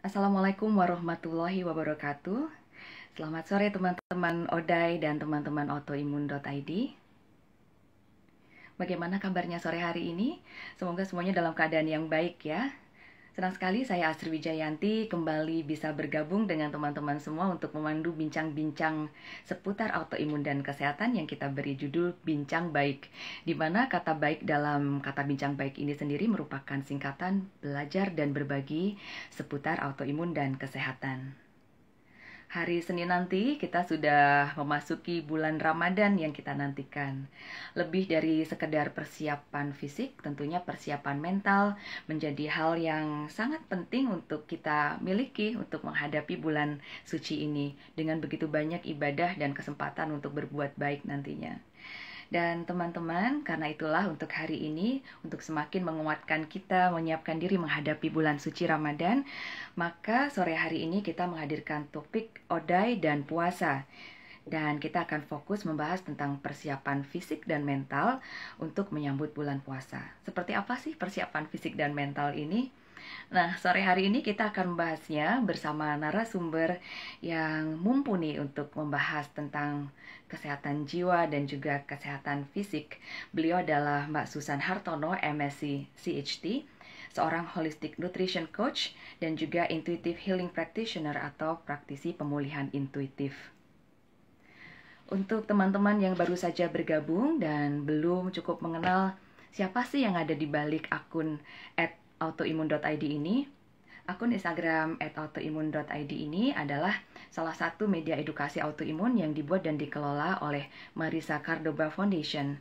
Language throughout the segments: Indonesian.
Assalamualaikum warahmatullahi wabarakatuh. Selamat sore teman-teman Odai dan teman-teman autoimun.id. Bagaimana kabarnya sore hari ini? Semoga semuanya dalam keadaan yang baik ya. Senang sekali saya Astri Wijayanti kembali bisa bergabung dengan teman-teman semua untuk memandu bincang-bincang seputar autoimun dan kesehatan yang kita beri judul Bincang Baik. Di mana kata baik dalam kata bincang baik ini sendiri merupakan singkatan belajar dan berbagi seputar autoimun dan kesehatan. Hari Senin nanti kita sudah memasuki bulan Ramadan yang kita nantikan. Lebih dari sekedar persiapan fisik, tentunya persiapan mental menjadi hal yang sangat penting untuk kita miliki untuk menghadapi bulan suci ini dengan begitu banyak ibadah dan kesempatan untuk berbuat baik nantinya. Dan teman-teman, karena itulah untuk hari ini, untuk semakin menguatkan kita menyiapkan diri menghadapi bulan suci Ramadan, maka sore hari ini kita menghadirkan topik Odai dan puasa. Dan kita akan fokus membahas tentang persiapan fisik dan mental untuk menyambut bulan puasa. Seperti apa sih persiapan fisik dan mental ini? Nah, sore hari ini kita akan membahasnya bersama narasumber yang mumpuni untuk membahas tentang kesehatan jiwa dan juga kesehatan fisik. Beliau adalah Mbak Susan Hartono, MSc CHT, seorang holistic nutrition coach dan juga intuitive healing practitioner atau praktisi pemulihan intuitif. Untuk teman-teman yang baru saja bergabung dan belum cukup mengenal siapa sih yang ada di balik akun @autoimun.id ini, akun Instagram @autoimun.id ini adalah salah satu media edukasi autoimun yang dibuat dan dikelola oleh Marisa Cardova Foundation.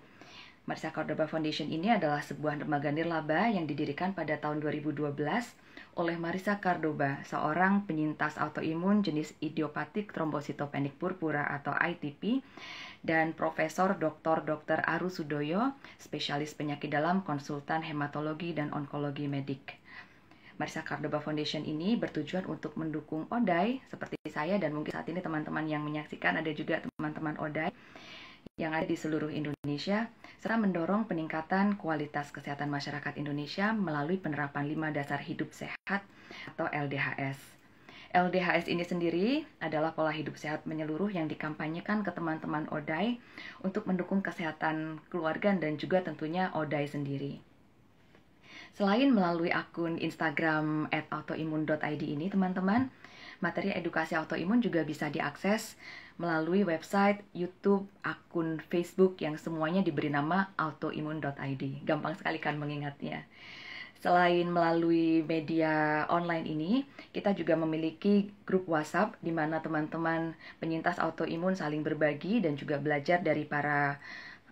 Marisa Cardova Foundation ini adalah sebuah lembaga nirlaba yang didirikan pada tahun 2012 oleh Marisa Cardova, seorang penyintas autoimun jenis idiopatik trombositopenik purpura atau ITP, dan Profesor Dr. Aru Sudoyo, spesialis penyakit dalam, konsultan hematologi dan onkologi medik. Marisa Cardova Foundation ini bertujuan untuk mendukung Odai seperti saya, dan mungkin saat ini teman-teman yang menyaksikan ada juga teman-teman Odai yang ada di seluruh Indonesia, serta mendorong peningkatan kualitas kesehatan masyarakat Indonesia melalui penerapan 5 dasar hidup sehat atau LDHS. LDHS ini sendiri adalah pola hidup sehat menyeluruh yang dikampanyekan ke teman-teman Odai untuk mendukung kesehatan keluarga dan juga tentunya Odai sendiri. Selain melalui akun Instagram @autoimun.id ini, teman-teman, materi edukasi autoimun juga bisa diakses melalui website, YouTube, akun Facebook yang semuanya diberi nama autoimun.id. Gampang sekali kan mengingatnya. Selain melalui media online ini, kita juga memiliki grup WhatsApp di mana teman-teman penyintas autoimun saling berbagi dan juga belajar dari para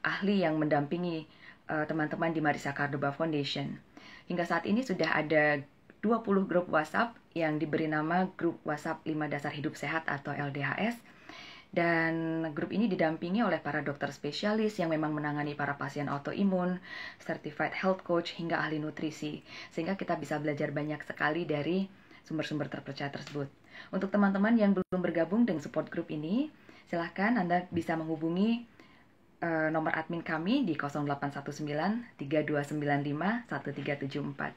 ahli yang mendampingi teman-teman di Marisa Cardova Foundation. Hingga saat ini sudah ada 20 grup WhatsApp yang diberi nama Grup WhatsApp 5 Dasar Hidup Sehat atau LDHS. Dan grup ini didampingi oleh para dokter spesialis yang memang menangani para pasien autoimun, certified health coach, hingga ahli nutrisi. Sehingga kita bisa belajar banyak sekali dari sumber-sumber terpercaya tersebut. Untuk teman-teman yang belum bergabung dengan support group ini, silahkan Anda bisa menghubungi nomor admin kami di 0819 3295 1374.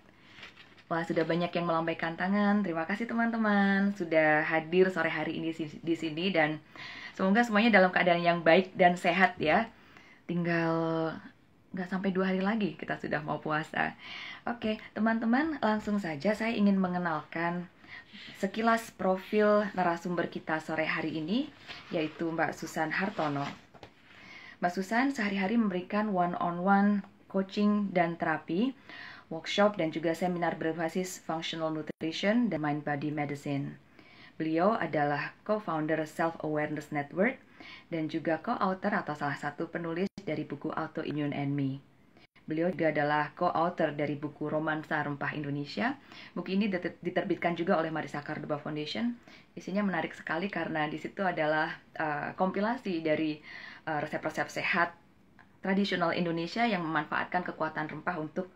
Wah, sudah banyak yang melambaikan tangan. Terima kasih teman-teman sudah hadir sore hari ini di sini, dan semoga semuanya dalam keadaan yang baik dan sehat ya. Tinggal nggak sampai 2 hari lagi kita sudah mau puasa. Oke, teman-teman, langsung saja saya ingin mengenalkan sekilas profil narasumber kita sore hari ini, yaitu Mbak Susan Hartono. Mbak Susan sehari-hari memberikan one-on-one coaching dan terapi, workshop dan juga seminar berbasis functional nutrition dan mind body medicine. Beliau adalah co-founder Self Awareness Network dan juga co-author atau salah satu penulis dari buku Autoimmune and Me. Beliau juga adalah co-author dari buku Romansa Rempah Indonesia. Buku ini diterbitkan juga oleh Marisa Cardova Foundation. Isinya menarik sekali karena di situ adalah kompilasi dari resep-resep sehat tradisional Indonesia yang memanfaatkan kekuatan rempah untuk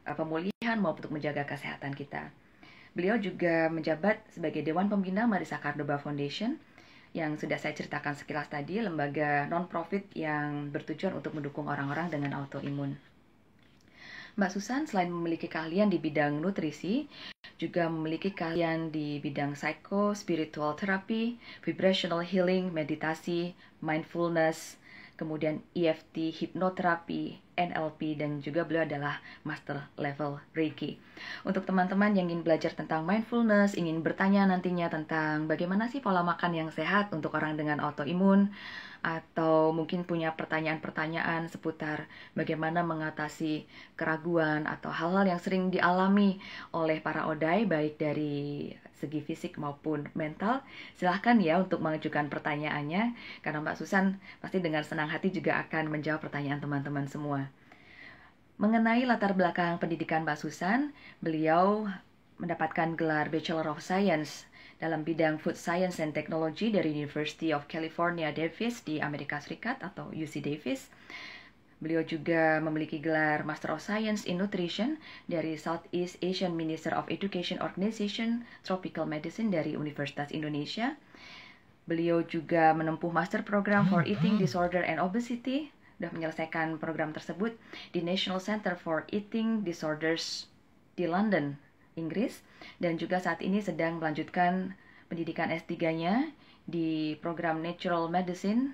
pemulihan maupun untuk menjaga kesehatan kita. Beliau juga menjabat sebagai Dewan Pembina Marisa Cardova Foundation yang sudah saya ceritakan sekilas tadi, lembaga non-profit yang bertujuan untuk mendukung orang-orang dengan autoimun. Mbak Susan selain memiliki keahlian di bidang nutrisi, juga memiliki keahlian di bidang psycho, spiritual therapy, vibrational healing, meditasi, mindfulness, kemudian EFT, hipnoterapi, NLP, dan juga beliau adalah master level Reiki. Untuk teman-teman yang ingin belajar tentang mindfulness, ingin bertanya nantinya tentang bagaimana sih pola makan yang sehat untuk orang dengan autoimun, atau mungkin punya pertanyaan-pertanyaan seputar bagaimana mengatasi keraguan atau hal-hal yang sering dialami oleh para odai, baik dari segi fisik maupun mental, silahkan ya untuk mengajukan pertanyaannya, karena Mbak Susan pasti dengan senang hati juga akan menjawab pertanyaan teman-teman semua. Mengenai latar belakang pendidikan Mbak Susan, beliau mendapatkan gelar Bachelor of Science dalam bidang Food Science and Technology dari University of California, Davis di Amerika Serikat atau UC Davis. Beliau juga memiliki gelar Master of Science in Nutrition dari Southeast Asian Minister of Education Organization Tropical Medicine dari Universitas Indonesia. Beliau juga menempuh Master Program for Eating Disorder and Obesity, sudah menyelesaikan program tersebut di National Center for Eating Disorders di London, Inggris, dan juga saat ini sedang melanjutkan pendidikan S3-nya di program Natural Medicine,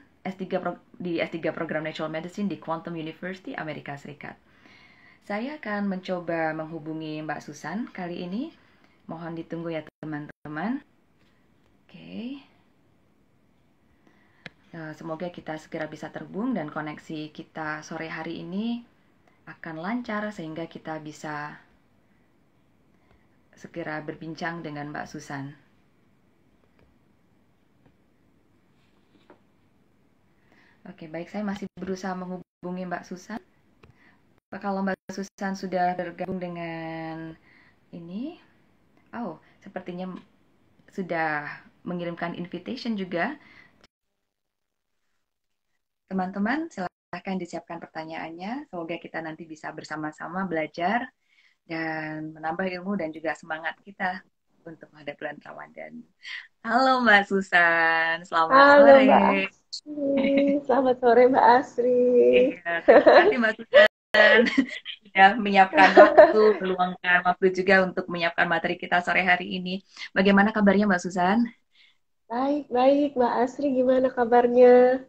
di S3 program Natural Medicine di Quantum University, Amerika Serikat. Saya akan mencoba menghubungi Mbak Susan kali ini. Mohon ditunggu ya teman-teman. Oke. Semoga kita segera bisa terhubung dan koneksi kita sore hari ini akan lancar sehingga kita bisa segera berbincang dengan Mbak Susan. Oke, baik, saya masih berusaha menghubungi Mbak Susan. Kalau Mbak Susan sudah bergabung dengan ini, sepertinya sudah mengirimkan invitation juga. Teman-teman, silahkan disiapkan pertanyaannya. Semoga kita nanti bisa bersama-sama belajar dan menambah ilmu dan juga semangat kita untuk menghadapi bulan Ramadan. Halo Mbak Susan, selamat Halo sore. Mbak Asri, selamat sore Mbak Asri. Iya, terima kasih Mbak Susan sudah menyiapkan waktu, meluangkan waktu juga untuk menyiapkan materi kita sore hari ini. Bagaimana kabarnya Mbak Susan? Baik Mbak Asri, gimana kabarnya?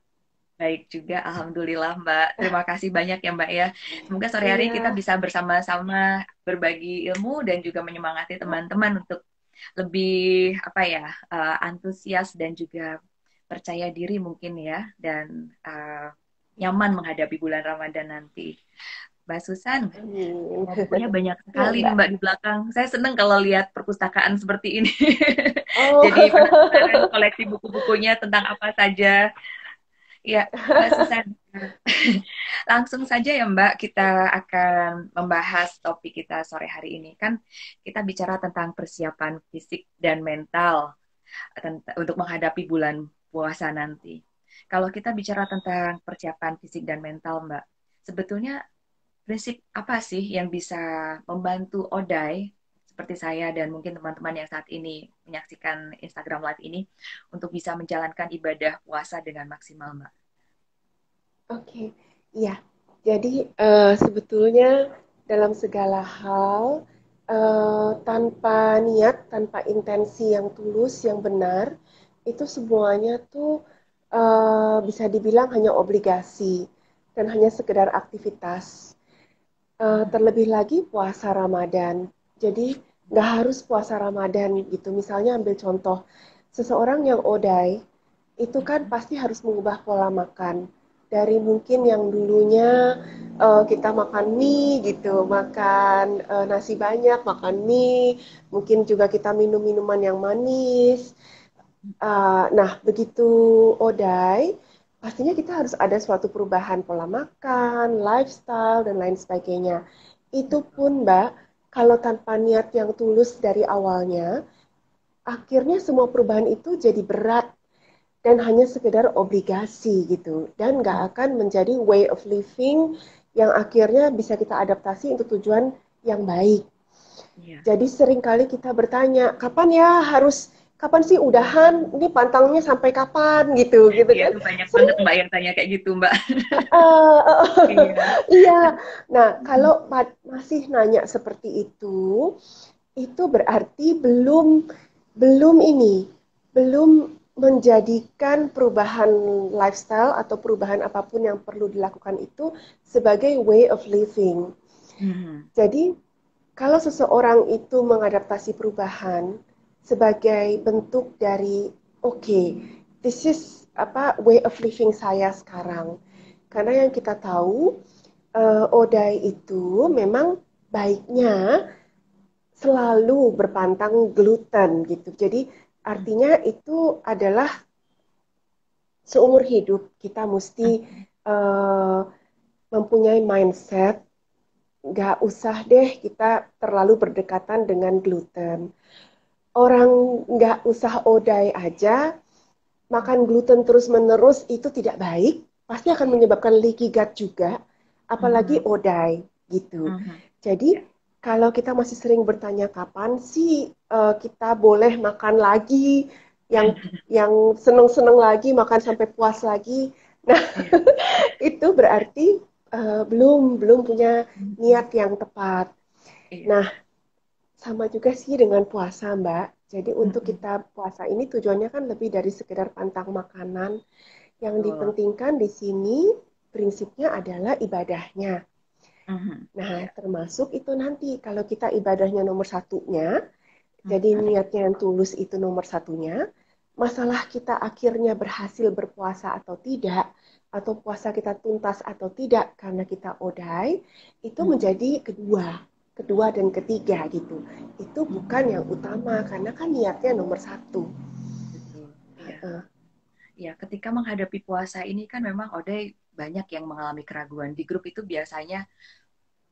Baik juga, Alhamdulillah Mbak. Terima kasih banyak ya Mbak ya. Semoga sore hari kita Iya, bisa bersama-sama berbagi ilmu dan juga menyemangati teman-teman untuk lebih antusias dan juga percaya diri mungkin ya dan nyaman menghadapi bulan Ramadan nanti. Mbak Susan, amin. bukunya banyak Ya sekali nih Mbak. Mbak di belakang. Saya senang kalau lihat perpustakaan seperti ini. Jadi penasaran Oh, koleksi buku-bukunya tentang apa saja. Ya, Mbak Susan. Langsung saja ya Mbak, kita akan membahas topik kita sore hari ini. Kan kita bicara tentang persiapan fisik dan mental untuk menghadapi bulan puasa nanti. Kalau kita bicara tentang persiapan fisik dan mental Mbak, sebetulnya prinsip apa sih yang bisa membantu Odai seperti saya dan mungkin teman-teman yang saat ini menyaksikan Instagram Live ini untuk bisa menjalankan ibadah puasa dengan maksimal Mbak? oke. Iya, jadi sebetulnya dalam segala hal, tanpa niat, tanpa intensi yang tulus, yang benar, itu semuanya tuh bisa dibilang hanya obligasi dan hanya sekedar aktivitas. Terlebih lagi puasa Ramadan. Jadi nggak harus puasa Ramadan gitu. Misalnya ambil contoh, seseorang yang odai itu kan pasti harus mengubah pola makan. Dari mungkin yang dulunya kita makan mie gitu, makan nasi banyak, makan mie, mungkin juga kita minum minuman yang manis. Nah, begitu odai, pastinya kita harus ada suatu perubahan pola makan, lifestyle, dan lain sebagainya. Itu pun, Mbak, kalau tanpa niat yang tulus dari awalnya, akhirnya semua perubahan itu jadi berat dan hanya sekedar obligasi gitu. Dan nggak akan menjadi way of living yang akhirnya bisa kita adaptasi untuk tujuan yang baik. Iya. Jadi seringkali kita bertanya, kapan ya harus kapan sih udahan? Ini pantangnya sampai kapan gitu, gitu Iya, kan? itu banyak banget Sering. Mbak yang tanya kayak gitu, Mbak. Iya. Iya. Iya. Nah, Mm-mm. kalau masih nanya seperti itu berarti belum belum ini, belum menjadikan perubahan lifestyle atau perubahan apapun yang perlu dilakukan itu sebagai way of living. Mhm. Jadi, kalau seseorang itu mengadaptasi perubahan sebagai bentuk dari oke, okay, this is apa way of living saya sekarang. Karena yang kita tahu Odai itu memang baiknya selalu berpantang gluten gitu. Jadi artinya itu adalah seumur hidup kita mesti Mhm. uh, mempunyai mindset nggak usah deh kita terlalu berdekatan dengan gluten. Orang nggak usah odai aja, makan gluten terus-menerus itu tidak baik, pasti akan Iya. menyebabkan leaky gut juga, apalagi Mhm. odai gitu. Mhm. Jadi Ya. kalau kita masih sering bertanya kapan sih kita boleh makan lagi, yang yang seneng-seneng lagi makan sampai puas lagi, nah Iya. itu berarti belum belum punya Mhm. niat yang tepat. Iya. Nah, sama juga sih dengan puasa, Mbak. Jadi untuk Mhm. kita puasa ini tujuannya kan lebih dari sekedar pantang makanan. Yang Betul. dipentingkan di sini prinsipnya adalah ibadahnya. Mhm. Nah, Iya. termasuk itu nanti kalau kita ibadahnya nomor satunya, jadi Mhm. niatnya yang tulus itu nomor satunya, masalah kita akhirnya berhasil berpuasa atau tidak, atau puasa kita tuntas atau tidak karena kita odai, itu Mhm. menjadi kedua dan ketiga gitu. Itu bukan Mhm. yang utama karena kan niatnya nomor satu. Betul. Iya. Uh, Ya, ketika menghadapi puasa ini kan memang Odai banyak yang mengalami keraguan. Di grup itu biasanya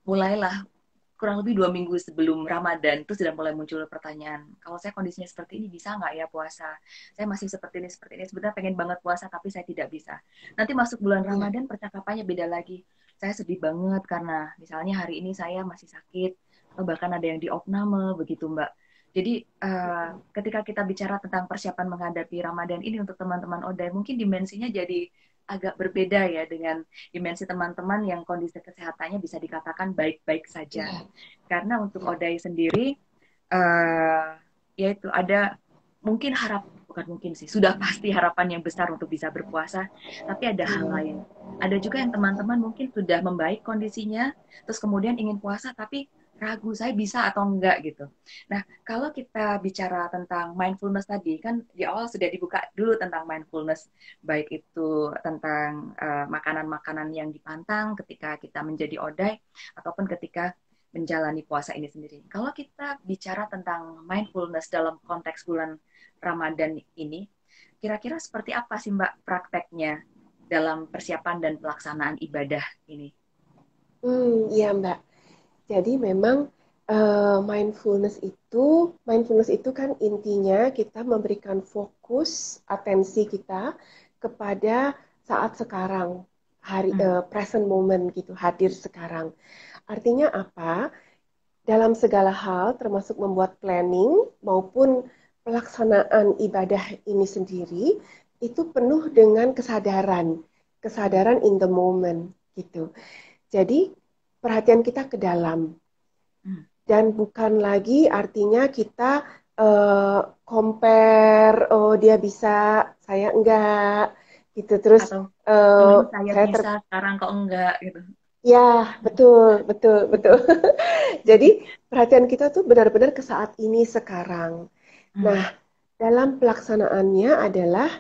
mulailah kurang lebih 2 minggu sebelum Ramadan itu sudah mulai muncul pertanyaan, kalau saya kondisinya seperti ini bisa nggak ya puasa? Saya masih seperti ini. Sebenarnya pengen banget puasa tapi saya tidak bisa. Nanti masuk bulan ya, Ramadan percakapannya beda lagi. Saya sedih banget karena misalnya hari ini saya masih sakit atau bahkan ada yang diopname begitu Mbak. Jadi ketika kita bicara tentang persiapan menghadapi Ramadan ini untuk teman-teman Odai, mungkin dimensinya jadi agak berbeda ya dengan dimensi teman-teman yang kondisi kesehatannya bisa dikatakan baik-baik saja. ya, Karena untuk ya. Odai sendiri, uh, yaitu ada mungkin bukan mungkin sih, sudah pasti harapan yang besar untuk bisa berpuasa, tapi ada hal lain. Hmm. Ada juga yang teman-teman mungkin sudah membaik kondisinya, terus kemudian ingin puasa, tapi ragu saya bisa atau enggak gitu. Nah, kalau kita bicara tentang mindfulness tadi, kan di awal sudah dibuka dulu tentang mindfulness, baik itu tentang makanan-makanan yang dipantang ketika kita menjadi odai, ataupun ketika menjalani puasa ini sendiri. Kalau kita bicara tentang mindfulness dalam konteks bulan Ramadan ini, kira-kira seperti apa sih Mbak prakteknya dalam persiapan dan pelaksanaan ibadah ini? Iya Mbak. Jadi memang mindfulness itu kan intinya kita memberikan fokus atensi kita kepada saat sekarang, Hmm. present moment gitu, hadir sekarang. Artinya apa? Dalam segala hal, termasuk membuat planning maupun pelaksanaan ibadah ini sendiri, itu penuh dengan Hmm. kesadaran in the moment gitu. Jadi perhatian kita ke dalam Hmm. dan bukan lagi artinya kita uh, compare, oh dia bisa, saya enggak, gitu. Terus Atau dulu uh, saya saya ter, bisa, sekarang kok enggak gitu. ya betul, betul, betul. Jadi perhatian kita tuh benar-benar ke saat ini sekarang. Nah, Hmm. dalam pelaksanaannya adalah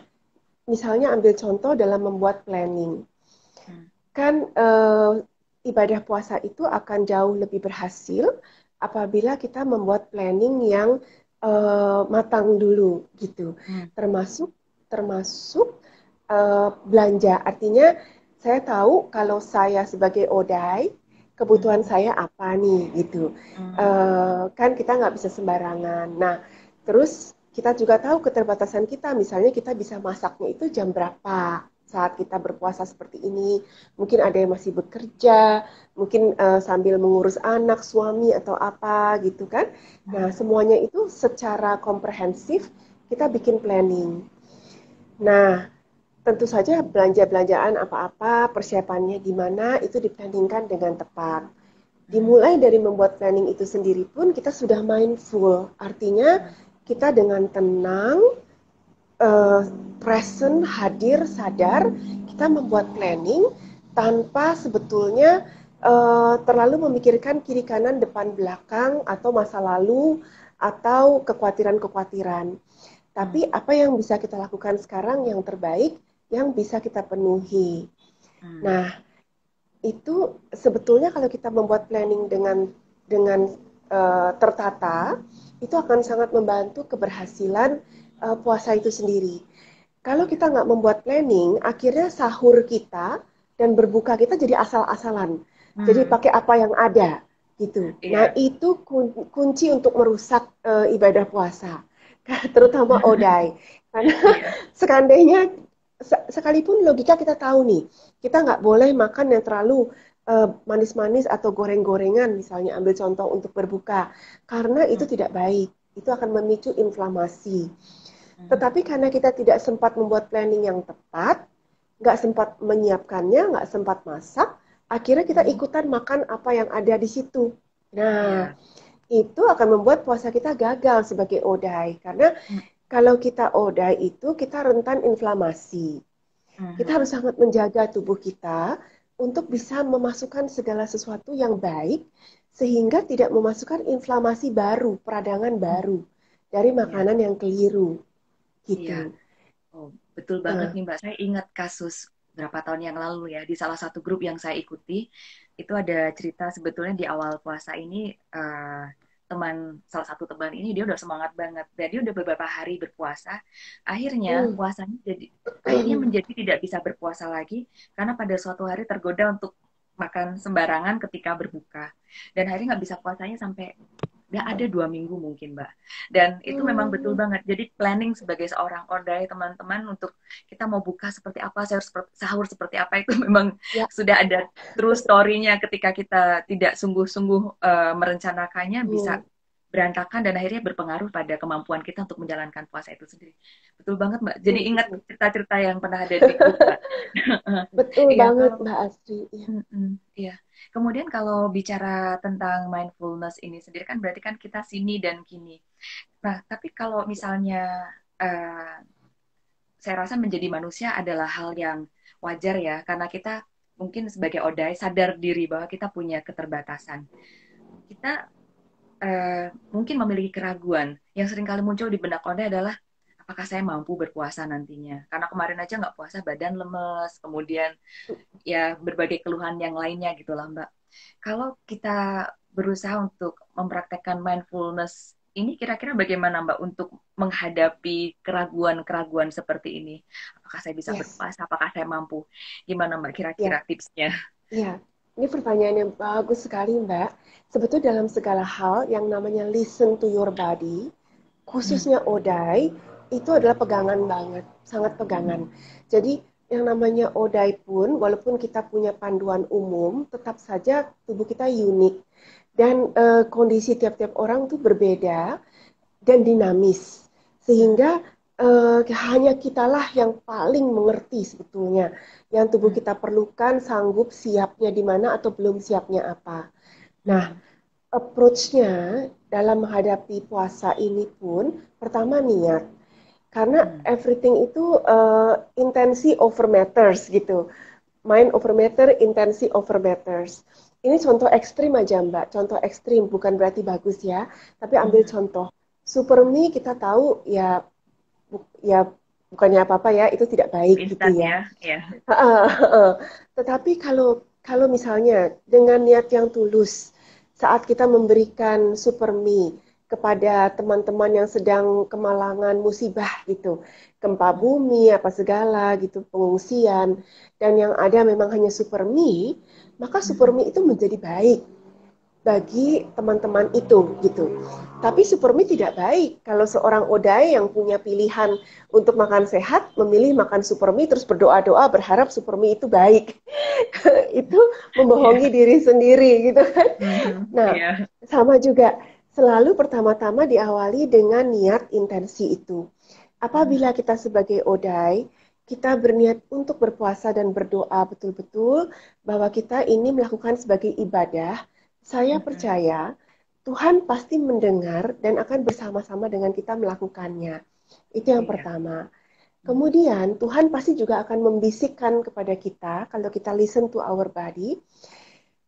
misalnya ambil contoh dalam membuat planning. Hmm. Kan ibadah puasa itu akan jauh lebih berhasil apabila kita membuat planning yang matang dulu gitu. Hmm. Termasuk termasuk belanja. Artinya saya tahu kalau saya sebagai odai kebutuhan Hmm. saya apa nih gitu. Hmm. Kan kita nggak bisa sembarangan. Nah, terus kita juga tahu keterbatasan kita. Misalnya kita bisa masaknya itu jam berapa saat kita berpuasa seperti ini. Mungkin ada yang masih bekerja, mungkin sambil mengurus anak, suami atau apa gitu kan. Nah, Hmm. semuanya itu secara komprehensif kita bikin planning. Nah, tentu saja belanja-belanjaan apa-apa, persiapannya gimana, itu diplanningkan dengan tepat. Dimulai dari membuat planning itu sendiri pun kita sudah mindful. Artinya kita dengan tenang, eh, present, hadir, sadar, kita membuat planning tanpa sebetulnya terlalu memikirkan kiri kanan depan belakang atau masa lalu atau kekhawatiran-kekhawatiran. Tapi apa yang bisa kita lakukan sekarang yang terbaik, yang bisa kita penuhi. Nah, itu sebetulnya kalau kita membuat planning dengan tertata, itu akan sangat membantu keberhasilan puasa itu sendiri. Kalau kita nggak membuat planning, akhirnya sahur kita dan berbuka kita jadi asal-asalan. Jadi pakai apa yang ada, gitu. Nah, itu kunci untuk merusak ibadah puasa, terutama odai. Karena seandainya sekalipun logika kita tahu nih, kita nggak boleh makan yang terlalu manis-manis atau goreng-gorengan, misalnya ambil contoh untuk berbuka, karena itu tidak baik, itu akan memicu inflamasi. Tetapi karena kita tidak sempat membuat planning yang tepat, nggak sempat menyiapkannya, nggak sempat masak, akhirnya kita ikutan makan apa yang ada di situ. Nah, itu akan membuat puasa kita gagal sebagai odai, karena kalau kita odai itu kita rentan inflamasi. Kita harus sangat menjaga tubuh kita untuk bisa memasukkan segala sesuatu yang baik sehingga tidak memasukkan inflamasi baru, peradangan baru dari makanan yang keliru. Gitu. Iya. Oh, betul banget nih Mbak. Saya ingat kasus berapa tahun yang lalu ya, di salah satu grup yang saya ikuti, itu ada cerita sebetulnya di awal puasa ini, salah satu teman ini dia udah semangat banget. Dan dia udah beberapa hari berpuasa, akhirnya puasanya akhirnya menjadi tidak bisa berpuasa lagi, karena pada suatu hari tergoda untuk makan sembarangan ketika berbuka. Dan akhirnya nggak bisa puasanya sampai nggak ada 2 minggu mungkin Mbak. Dan itu memang betul banget. Jadi planning sebagai seorang odai teman-teman untuk kita mau buka seperti apa, sahur seperti apa itu memang sudah ada true story-nya ketika kita tidak sungguh-sungguh merencanakannya bisa berantakan dan akhirnya berpengaruh pada kemampuan kita untuk menjalankan puasa itu sendiri. Betul banget Mbak. Jadi ingat cerita-cerita yang pernah ada di grup Mbak. Betul banget Mbak Astri. Iya. Kemudian kalau bicara tentang mindfulness ini sendiri kan berarti kan kita sini dan kini. Nah, tapi kalau misalnya saya rasa menjadi manusia adalah hal yang wajar ya, karena kita mungkin sebagai odai sadar diri bahwa kita punya keterbatasan. Kita mungkin memiliki keraguan. Yang sering kali muncul di benak odai adalah apakah saya mampu berpuasa nantinya? Karena kemarin aja nggak puasa, badan lemes, kemudian ya berbagai keluhan yang lainnya gitu lah Mbak. Kalau kita berusaha untuk mempraktekkan mindfulness ini kira-kira bagaimana Mbak untuk menghadapi keraguan-keraguan seperti ini? Apakah saya bisa berpuasa? Apakah saya mampu? Gimana Mbak kira-kira tipsnya? Iya, ini pertanyaan yang bagus sekali Mbak. Sebetulnya dalam segala hal yang namanya listen to your body, khususnya odai, itu adalah pegangan banget, sangat pegangan. Jadi yang namanya odai pun, walaupun kita punya panduan umum, tetap saja tubuh kita unik. Dan kondisi tiap-tiap orang tuh berbeda dan dinamis. Sehingga hanya kitalah yang paling mengerti sebetulnya. Yang tubuh kita perlukan, sanggup, siapnya di mana atau belum siapnya apa. Nah, approach-nya dalam menghadapi puasa ini pun, pertama niat. Karena everything itu intensi over matters gitu. Mind over matter, intensi over matters. Ini contoh ekstrim aja Mbak, contoh ekstrim, bukan berarti bagus ya, tapi ambil contoh. Supermi kita tahu ya bukannya apa-apa ya, itu tidak baik gitu ya. Tetapi kalau misalnya dengan niat yang tulus, saat kita memberikan supermi kepada teman-teman yang sedang kemalangan musibah gitu, gempa bumi apa segala gitu, pengungsian, dan yang ada memang hanya supermi, maka supermi itu menjadi baik bagi teman-teman itu gitu. Tapi supermi tidak baik kalau seorang odai yang punya pilihan untuk makan sehat memilih makan supermi terus berdoa-doa berharap supermi itu baik. Itu membohongi diri sendiri gitu kan. Nah, sama juga selalu pertama-tama diawali dengan niat intensi itu. Apabila kita sebagai Odai, kita berniat untuk berpuasa dan berdoa betul-betul bahwa kita ini melakukan sebagai ibadah, saya percaya Tuhan pasti mendengar dan akan bersama-sama dengan kita melakukannya. Itu yang Iya. pertama. Kemudian Tuhan pasti juga akan membisikkan kepada kita, kalau kita listen to our body,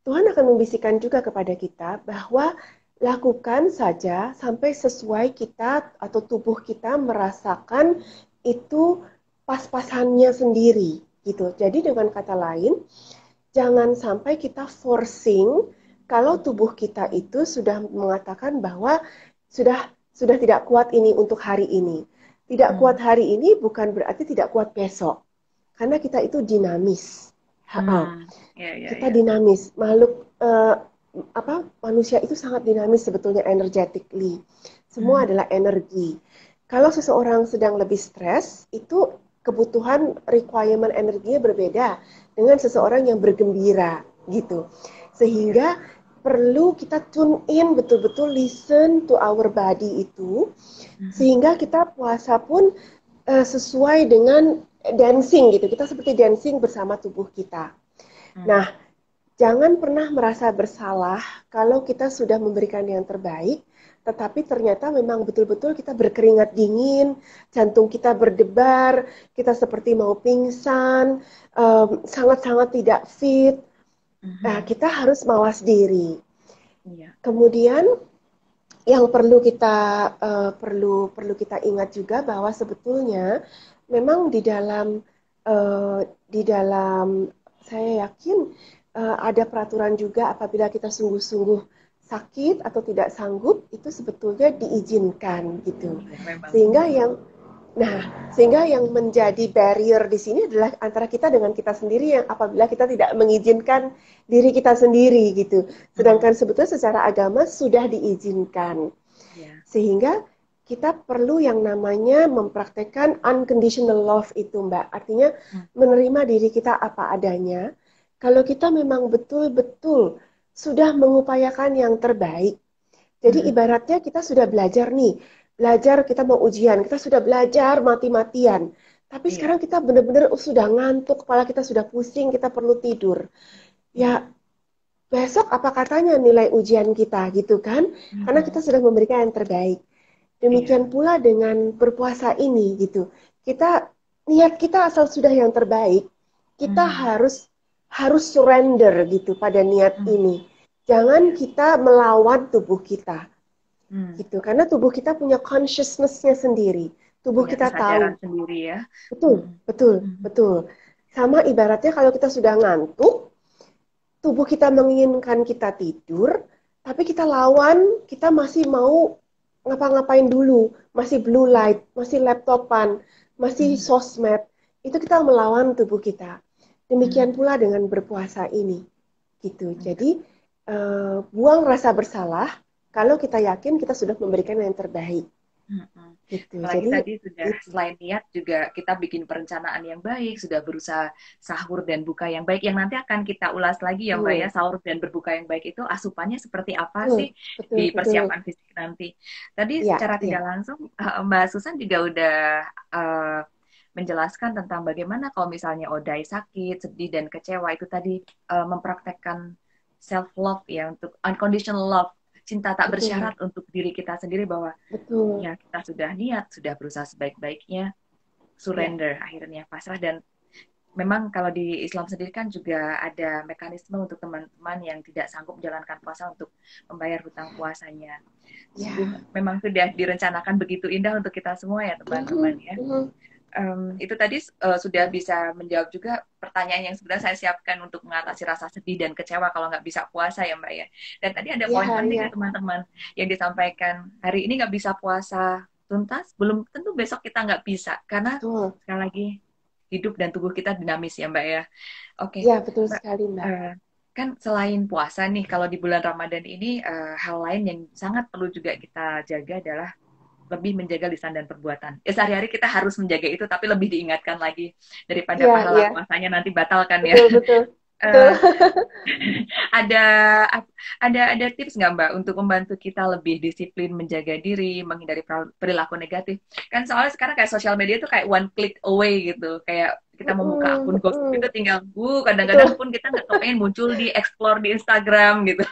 Tuhan akan membisikkan juga kepada kita bahwa lakukan saja sampai sesuai kita atau tubuh kita merasakan itu pas-pasannya sendiri gitu. Jadi dengan kata lain, jangan sampai kita forcing kalau tubuh kita itu sudah mengatakan bahwa sudah tidak kuat ini untuk hari ini. Tidak kuat hari ini bukan berarti tidak kuat besok. Karena kita itu dinamis. Ya, ya, Kita ya. dinamis, makhluk manusia itu sangat dinamis sebetulnya energetically. Semua adalah energi. Kalau seseorang sedang lebih stres, itu kebutuhan requirement energinya berbeda dengan seseorang yang bergembira gitu. Sehingga perlu kita tune in betul-betul listen to our body itu sehingga kita puasa pun sesuai dengan dancing gitu. Kita seperti dancing bersama tubuh kita. Nah, jangan pernah merasa bersalah kalau kita sudah memberikan yang terbaik, tetapi ternyata memang betul-betul kita berkeringat dingin, jantung kita berdebar, kita seperti mau pingsan, sangat-sangat tidak fit. Nah, kita harus mawas diri. Iya. Kemudian yang perlu kita ingat juga bahwa sebetulnya memang di dalam saya yakin ada peraturan juga apabila kita sungguh-sungguh sakit atau tidak sanggup itu sebetulnya diizinkan gitu. Iya, memang. Sehingga yang menjadi barrier di sini adalah antara kita dengan kita sendiri yang apabila kita tidak mengizinkan diri kita sendiri gitu. Sedangkan sebetulnya secara agama sudah diizinkan. Iya. Sehingga kita perlu yang namanya mempraktekkan unconditional love itu, Mbak. Artinya menerima diri kita apa adanya. Kalau kita memang betul-betul sudah mengupayakan yang terbaik. Jadi ibaratnya kita sudah belajar nih. Belajar kita mau ujian, kita sudah belajar mati-matian. Tapi Iya. sekarang kita benar-benar sudah ngantuk, kepala kita sudah pusing, kita perlu tidur. Ya, besok apa katanya nilai ujian kita gitu kan? Karena kita sudah memberikan yang terbaik. Iya. Demikian pula dengan berpuasa ini gitu. Niat kita asal sudah yang terbaik, kita harus surrender gitu pada niat ini. Jangan Iya. kita melawan tubuh kita Hmm. gitu. Karena tubuh kita punya consciousness-nya sendiri. Tubuh Punya kita kesadaran tahu. sendiri ya. Betul, betul, betul. Sama ibaratnya kalau kita sudah ngantuk, tubuh kita menginginkan kita tidur, tapi kita lawan, kita masih mau ngapa-ngapain dulu, masih blue light, masih laptopan, masih sosmed, itu kita melawan tubuh kita. Demikian pula dengan berpuasa ini, gitu. Jadi buang rasa bersalah kalau kita yakin kita sudah memberikan yang terbaik, gitu. Apalagi Jadi tadi sudah itu, selain niat juga kita bikin perencanaan yang baik, sudah berusaha sahur dan buka yang baik yang nanti akan kita ulas lagi ya Mbak ya, betul, sahur dan berbuka yang baik itu asupannya seperti apa betul, sih betul, di betul. persiapan fisik nanti. Tadi Iya, secara iya, tidak langsung Mbak Susan juga udah uh, menjelaskan tentang bagaimana kalau misalnya Odai sakit, sedih dan kecewa itu tadi mempraktekkan self love ya untuk unconditional love, cinta tak betul, bersyarat untuk diri kita sendiri bahwa betul, ya kita sudah niat, sudah berusaha sebaik-baiknya, ya, surrender akhirnya pasrah dan memang kalau di Islam sendiri kan juga ada mekanisme untuk teman-teman yang tidak sanggup menjalankan puasa untuk membayar hutang puasanya. Sungguh ya. memang sudah direncanakan begitu indah untuk kita semua ya teman-teman Mhm, ya. mhm. Itu tadi sudah bisa menjawab juga pertanyaan yang sebenarnya saya siapkan untuk mengatasi rasa sedih dan kecewa kalau nggak bisa puasa ya Mbak ya. Dan tadi ada poin Ya, penting nih ya, teman-teman yang disampaikan. Hari ini nggak bisa puasa tuntas, belum tentu besok kita nggak bisa. Karena betul. sekali lagi hidup dan tubuh kita dinamis ya Mbak ya. Oke, Ya, betul Mbak. sekali, Mbak. Kan selain puasa nih, kalau di bulan Ramadan ini hal lain yang sangat perlu juga kita jaga adalah lebih menjaga lisan dan perbuatan. Ya sehari-hari kita harus menjaga itu, tapi lebih diingatkan lagi daripada Iya, pahala iya, puasanya nanti batalkan ya. betul, betul. Betul. Ada ada tips nggak Mbak untuk membantu kita lebih disiplin menjaga diri, menghindari perilaku negatif? Kan soalnya sekarang kayak sosial media tuh kayak one click away gitu. Kayak kita mau buka Mm-mm, akun gosip itu mm-mm. tinggal kadang-kadang Betul, pun kita nggak kepengen muncul di explore di Instagram gitu.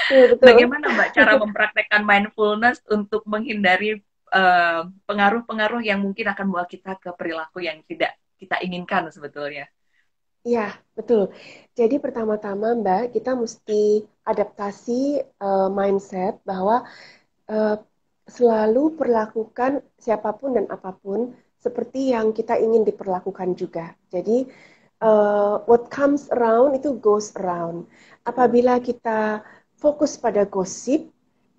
betul, betul. Bagaimana Mbak cara mempraktekkan mindfulness untuk menghindari pengaruh-pengaruh yang mungkin akan membawa kita ke perilaku yang tidak kita inginkan sebetulnya? Iya, betul. Jadi pertama-tama Mbak, kita mesti adaptasi mindset bahwa eh, selalu perlakukan siapapun dan apapun seperti yang kita ingin diperlakukan juga. Jadi what comes around itu goes around. Apabila kita fokus pada gosip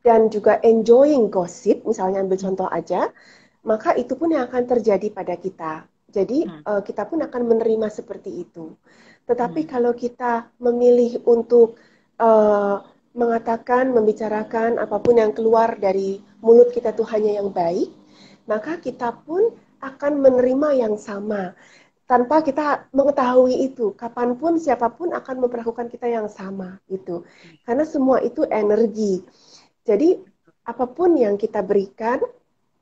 dan juga enjoying gosip, misalnya ambil contoh aja, maka itu pun yang akan terjadi pada kita. Jadi Hmm, kita pun akan menerima seperti itu. Tetapi hmm, kalau kita memilih untuk uh, mengatakan, membicarakan apapun yang keluar dari mulut kita itu hanya yang baik, maka kita pun akan menerima yang sama tanpa kita mengetahui itu. Kapanpun siapapun akan memperlakukan kita yang sama gitu. Karena semua itu energi. Jadi apapun yang kita berikan,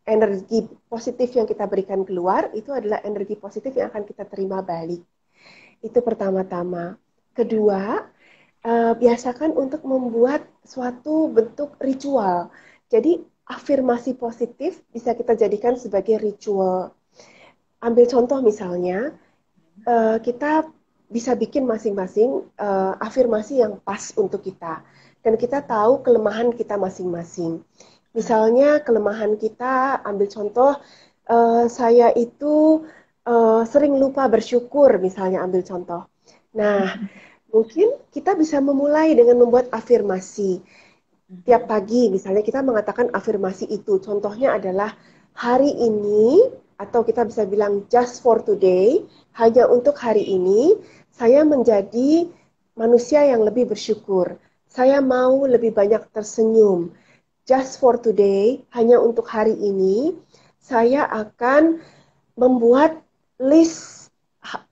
energi positif yang kita berikan keluar itu adalah energi positif yang akan kita terima balik. Itu pertama-tama. ya. Kedua, biasakan untuk membuat suatu bentuk ritual. Jadi afirmasi positif bisa kita jadikan sebagai ritual. Ambil contoh misalnya, kita bisa bikin masing-masing afirmasi yang pas untuk kita. Dan kita tahu kelemahan kita masing-masing. Hmm, Misalnya kelemahan kita, ambil contoh, saya itu sering lupa bersyukur, misalnya ambil contoh. Nah, mungkin kita bisa memulai dengan membuat afirmasi. Tiap hmm, pagi, misalnya kita mengatakan afirmasi itu. Contohnya adalah hari ini, atau kita bisa bilang just for today, hanya untuk hari ini, saya menjadi manusia yang lebih bersyukur. Saya mau lebih banyak tersenyum. Just for today, hanya untuk hari ini, saya akan membuat list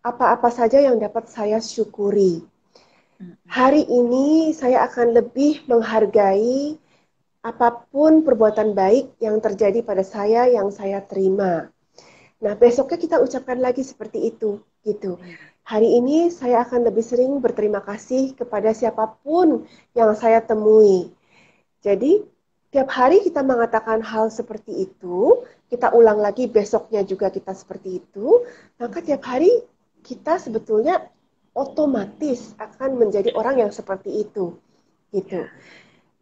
apa-apa saja yang dapat saya syukuri. hmm, hmm. Hari ini saya akan lebih menghargai apapun perbuatan baik yang terjadi pada saya yang saya terima. Nah, besoknya kita ucapkan lagi seperti itu, gitu. Iya. Hari ini saya akan lebih sering berterima kasih kepada siapapun yang saya temui. Jadi, tiap hari kita mengatakan hal seperti itu, kita ulang lagi besoknya juga kita seperti itu, maka tiap hari kita sebetulnya otomatis akan menjadi orang yang seperti itu, Ya, gitu.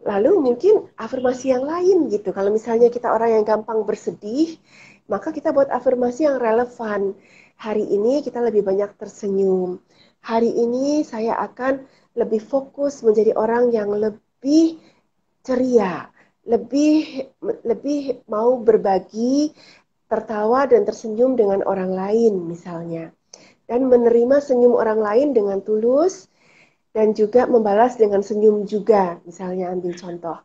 Lalu setuju. mungkin afirmasi yang lain gitu. Kalau misalnya kita orang yang gampang bersedih, maka kita buat afirmasi yang relevan. Hari ini kita lebih banyak tersenyum. Hari ini saya akan lebih fokus menjadi orang yang lebih ceria, lebih lebih mau berbagi, tertawa dan tersenyum dengan orang lain misalnya. Dan menerima senyum orang lain dengan tulus dan juga membalas dengan senyum juga, misalnya ambil contoh.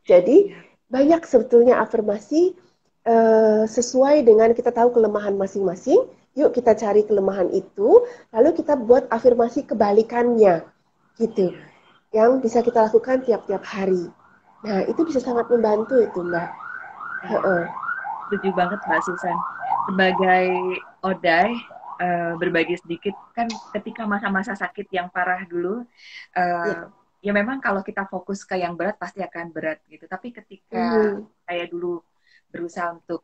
Jadi Ya, banyak sebetulnya afirmasi sesuai dengan kita tahu kelemahan masing-masing. Yuk kita cari kelemahan itu, lalu kita buat afirmasi kebalikannya, gitu. iya. Yang bisa kita lakukan tiap-tiap hari. Nah, itu bisa sangat membantu itu, Mbak. Iya, Heeh. setuju banget Mbak Susan. Sebagai Odai, berbagi sedikit, kan ketika masa-masa sakit yang parah dulu, Ya. ya memang kalau kita fokus ke yang berat pasti akan berat gitu. Tapi ketika Mhm. saya dulu berusaha untuk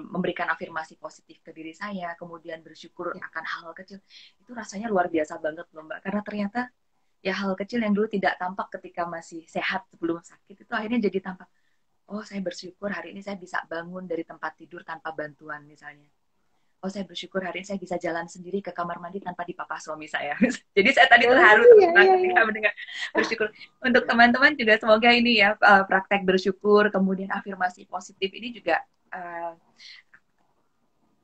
memberikan afirmasi positif ke diri saya, kemudian bersyukur Ya. akan hal-hal kecil, itu rasanya luar biasa banget loh Mbak. Karena ternyata ya hal kecil yang dulu tidak tampak ketika masih sehat sebelum sakit, itu akhirnya jadi tampak. Oh, saya bersyukur hari ini saya bisa bangun dari tempat tidur tanpa bantuan misalnya. Oh, saya bersyukur hari ini saya bisa jalan sendiri ke kamar mandi tanpa dipapah suami saya. Jadi saya tadi Nah, terharu iya, terus terang iya, iya. ketika mendengar bersyukur. Untuk teman-teman juga semoga ini ya praktek bersyukur, kemudian afirmasi positif ini juga uh,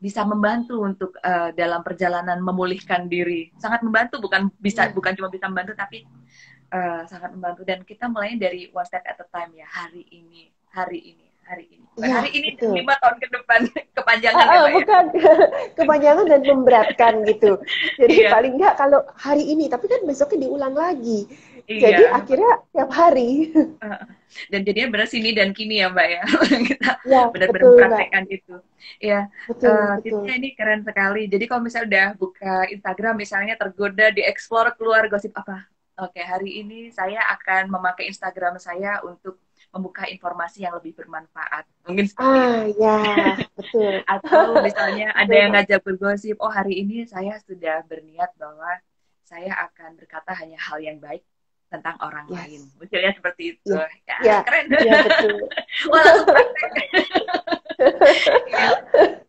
bisa membantu untuk dalam perjalanan memulihkan diri. Sangat membantu, Iya. bukan cuma bisa membantu tapi sangat membantu dan kita mulai dari one step at a time ya, hari ini hari ini. Bukan Iya, hari ini dan betul. 5 tahun ke depan. Kepanjangan ya, Mbak ya? Bukan kepanjangan dan memberatkan gitu. Jadi Iya, paling nggak kalau hari ini, tapi kan besoknya diulang lagi. Jadi iya. akhirnya tiap hari. Heeh. Dan jadinya benar sini dan kini ya Mbak ya. Kita Ya, benar-benar betul Mbak. mempraktekkan itu. Ya, Betul, tipsnya betul. ini keren sekali. Jadi kalau misalnya udah buka Instagram misalnya tergoda di explore keluar gosip apa? Oke, hari ini saya akan memakai Instagram saya untuk membuka informasi yang lebih bermanfaat. Mungkin seperti itu. Ya, betul. Atau misalnya ada Betul yang Mbak. ngajak bergosip, oh hari ini saya sudah berniat bahwa saya akan berkata hanya hal yang baik tentang orang lain. Yes. Munculnya seperti itu. Ya, Ya, ya, keren. ya betul. Wah, langsung praktek.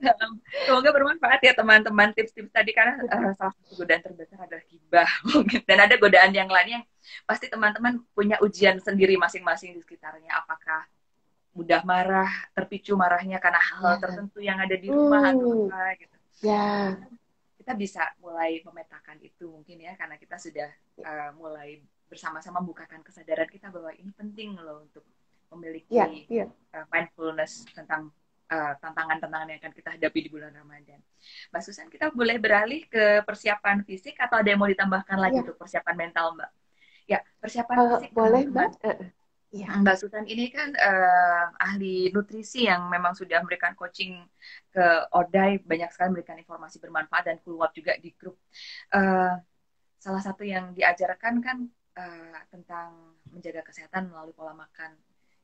Ya. Semoga bermanfaat ya teman-teman tips-tips tadi karena salah satu godaan terbesar adalah gibah mungkin. Dan ada godaan yang lain yang pasti teman-teman punya ujian sendiri masing-masing di sekitarnya. Apakah mudah marah, terpicu marahnya karena hal Ya. tertentu yang ada di rumah atau Hmm, apa gitu. ya. Kita bisa mulai memetakan itu mungkin ya karena kita sudah mulai bersama-sama membukakan kesadaran kita bahwa ini penting loh untuk Ya, memiliki ya. mindfulness tentang tantangan-tantangan yang akan kita hadapi di bulan Ramadan. Mbak Susan, kita boleh beralih ke persiapan fisik atau ada yang mau ditambahkan lagi Ya, untuk persiapan mental, Mbak? Ya, persiapan fisik boleh Mbak. teman-teman. Iya. Mbak Susan ini kan ahli nutrisi yang memang sudah memberikan coaching ke Odai, banyak sekali memberikan informasi bermanfaat dan keluar juga di grup. Uh, Salah satu yang diajarkan kan tentang menjaga kesehatan melalui pola makan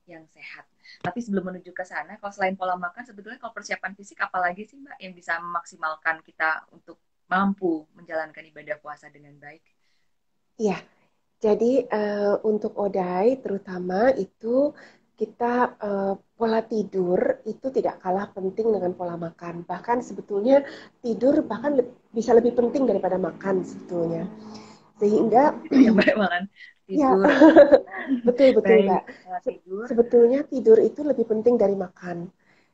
yang sehat. Tapi sebelum menuju ke sana, kalau selain pola makan, sebetulnya kalau persiapan fisik, apalagi sih Mbak yang bisa memaksimalkan kita untuk mampu menjalankan ibadah puasa dengan baik? Iya. Jadi untuk Odai terutama itu kita pola tidur itu tidak kalah penting dengan pola makan. Bahkan sebetulnya tidur bahkan bisa lebih penting daripada makan sebetulnya. Sehingga Gitu ya Mbak, makan ya tidur. betul betul Baik, Mbak. tidur. Sebetulnya tidur itu lebih penting dari makan.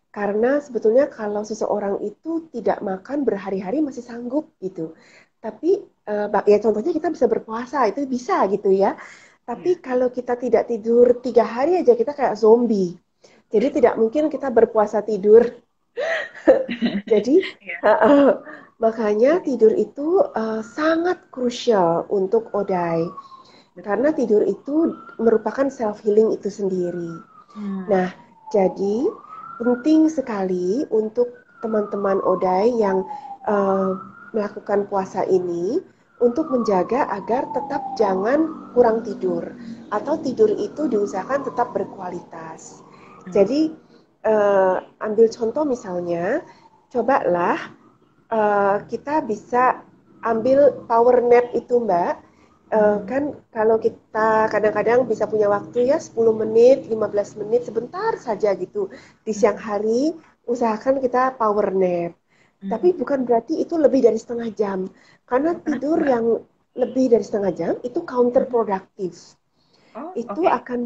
Karena sebetulnya kalau seseorang itu tidak makan berhari-hari masih sanggup gitu. Tapi ya contohnya kita bisa berpuasa itu bisa gitu ya. Ya. Tapi kalau kita tidak tidur 3 hari aja kita kayak zombie. Jadi tidak mungkin kita berpuasa tidur. Jadi Ya. makanya tidur itu sangat krusial untuk Odai. Karena Betul. tidur itu merupakan self healing itu sendiri. Hmm. Nah, jadi penting sekali untuk teman-teman Odai yang melakukan puasa ini untuk menjaga agar tetap jangan kurang tidur atau tidur itu diusahakan tetap berkualitas. Hmm. Jadi ambil contoh misalnya, cobalah kita bisa ambil power nap itu Mbak. Hmm. Kan kalau kita kadang-kadang bisa punya waktu ya 10 menit, 15 menit sebentar saja gitu. Di siang Hmm. hari usahakan kita power nap. Hmm. Tapi bukan berarti itu lebih dari setengah jam. Karena Oh, kenapa tidur Mbak? yang lebih dari setengah jam itu Hmm. counterproductive. Oh, Itu oke. akan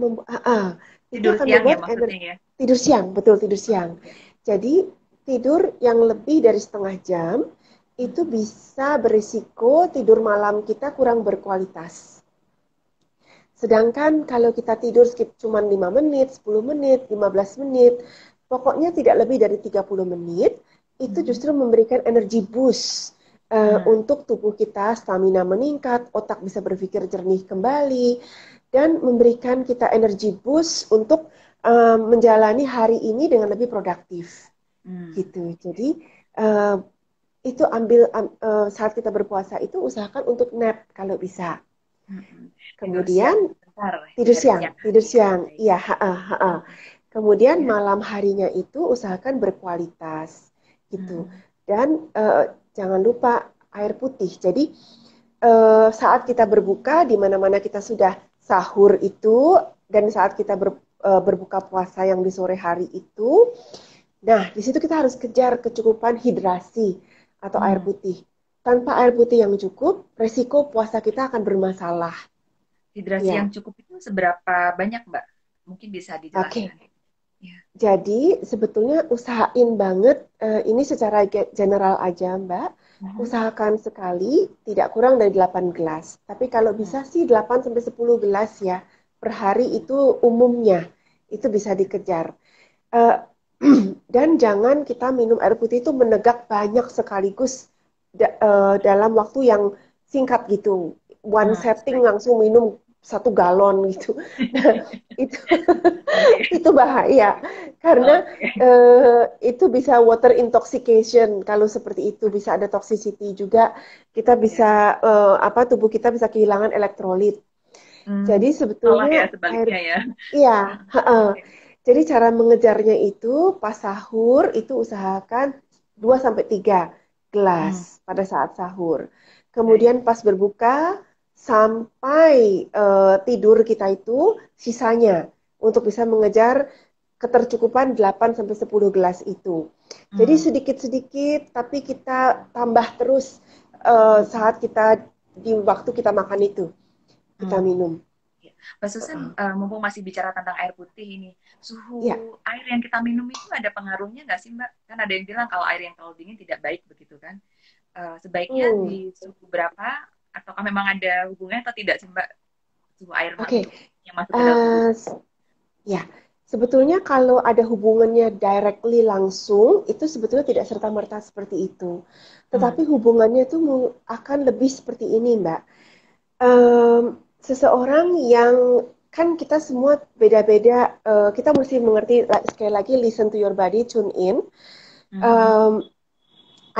itu Tidur akan siang ya membuat maksudnya ya? tidur siang, betul tidur Oh, siang. ya. Jadi tidur yang lebih dari setengah jam itu Hmm. bisa berisiko tidur malam kita kurang berkualitas. Sedangkan kalau kita tidur sekitar cuma 5 menit, 10 menit, 15 menit, pokoknya tidak lebih dari 30 menit, itu Hmm. justru memberikan energi boost Hmm. untuk tubuh kita, stamina meningkat, otak bisa berpikir jernih kembali, dan memberikan kita energi boost untuk menjalani hari ini dengan lebih produktif. Hmm. Gitu. Oke. Jadi uh, itu ambil saat kita berpuasa itu usahakan untuk nap kalau bisa. Hmm. Tidur siang Kemudian sebentar dari siang tidur hari ya. siang, Baik. iya. Hmm. Kemudian Ya. malam harinya itu usahakan berkualitas, gitu. Hmm. Dan jangan lupa air putih. Jadi saat kita berbuka, di mana-mana kita sudah sahur itu, dan saat kita berbuka puasa yang di sore hari itu, nah di situ kita harus kejar kecukupan hidrasi atau air Hmm. putih. Tanpa air putih yang cukup, resiko puasa kita akan bermasalah. Hidrasi yang Ya, cukup itu seberapa banyak, Mbak? Mungkin bisa oke. dijelaskan. Ya. Jadi sebetulnya usahain banget, ini secara general aja Mbak, Hmm. usahakan sekali tidak kurang dari 8 gelas. Tapi kalau Hmm. bisa sih 8 sampai 10 gelas ya per hari itu umumnya. Itu bisa dikejar. Eh, dan jangan kita minum air putih itu menegak banyak sekaligus dalam waktu yang singkat gitu. One setting Baik. langsung minum 1 galon gitu. Nah, itu Oke. itu bahaya karena Oke. itu bisa water intoxication. Kalau seperti itu bisa ada toxicity juga. Kita Ya. bisa tubuh kita bisa kehilangan elektrolit. Hmm, Jadi malah ya sebetulnya sebaliknya air ya. iya, Hmm, heeh. oke. Jadi cara mengejarnya itu pas sahur itu usahakan 2 sampai 3 gelas Hmm, pada saat sahur. baik. Kemudian pas berbuka sampai tidur kita itu sisanya untuk bisa mengejar ketercukupan 8 sampai 10 gelas itu. Jadi Hmm, sedikit-sedikit tapi kita tambah terus saat kita di waktu kita makan itu kita hmm. minum. Ya. Mbak Susan, Heeh. mumpung masih bicara tentang air putih ini, suhu Ya. air yang kita minum itu ada pengaruhnya nggak sih Mbak? Kan ada yang bilang kalau air yang terlalu dingin tidak baik begitu kan? Sebaiknya Hmm. di suhu berapa? Ataukah memang ada hubungannya atau tidak sih Mbak? Suhu air Oke. untuk yang masuk ke dalam tubuh? Eh, Ya, sebetulnya kalau ada hubungannya directly langsung, itu sebetulnya tidak serta-merta seperti itu. Hmm. Tetapi hubungannya itu akan lebih seperti ini, Mbak. Em, Seseorang yang kan kita semua beda-beda, kita mesti mengerti sekali lagi listen to your body, tune in. Hmm. Em,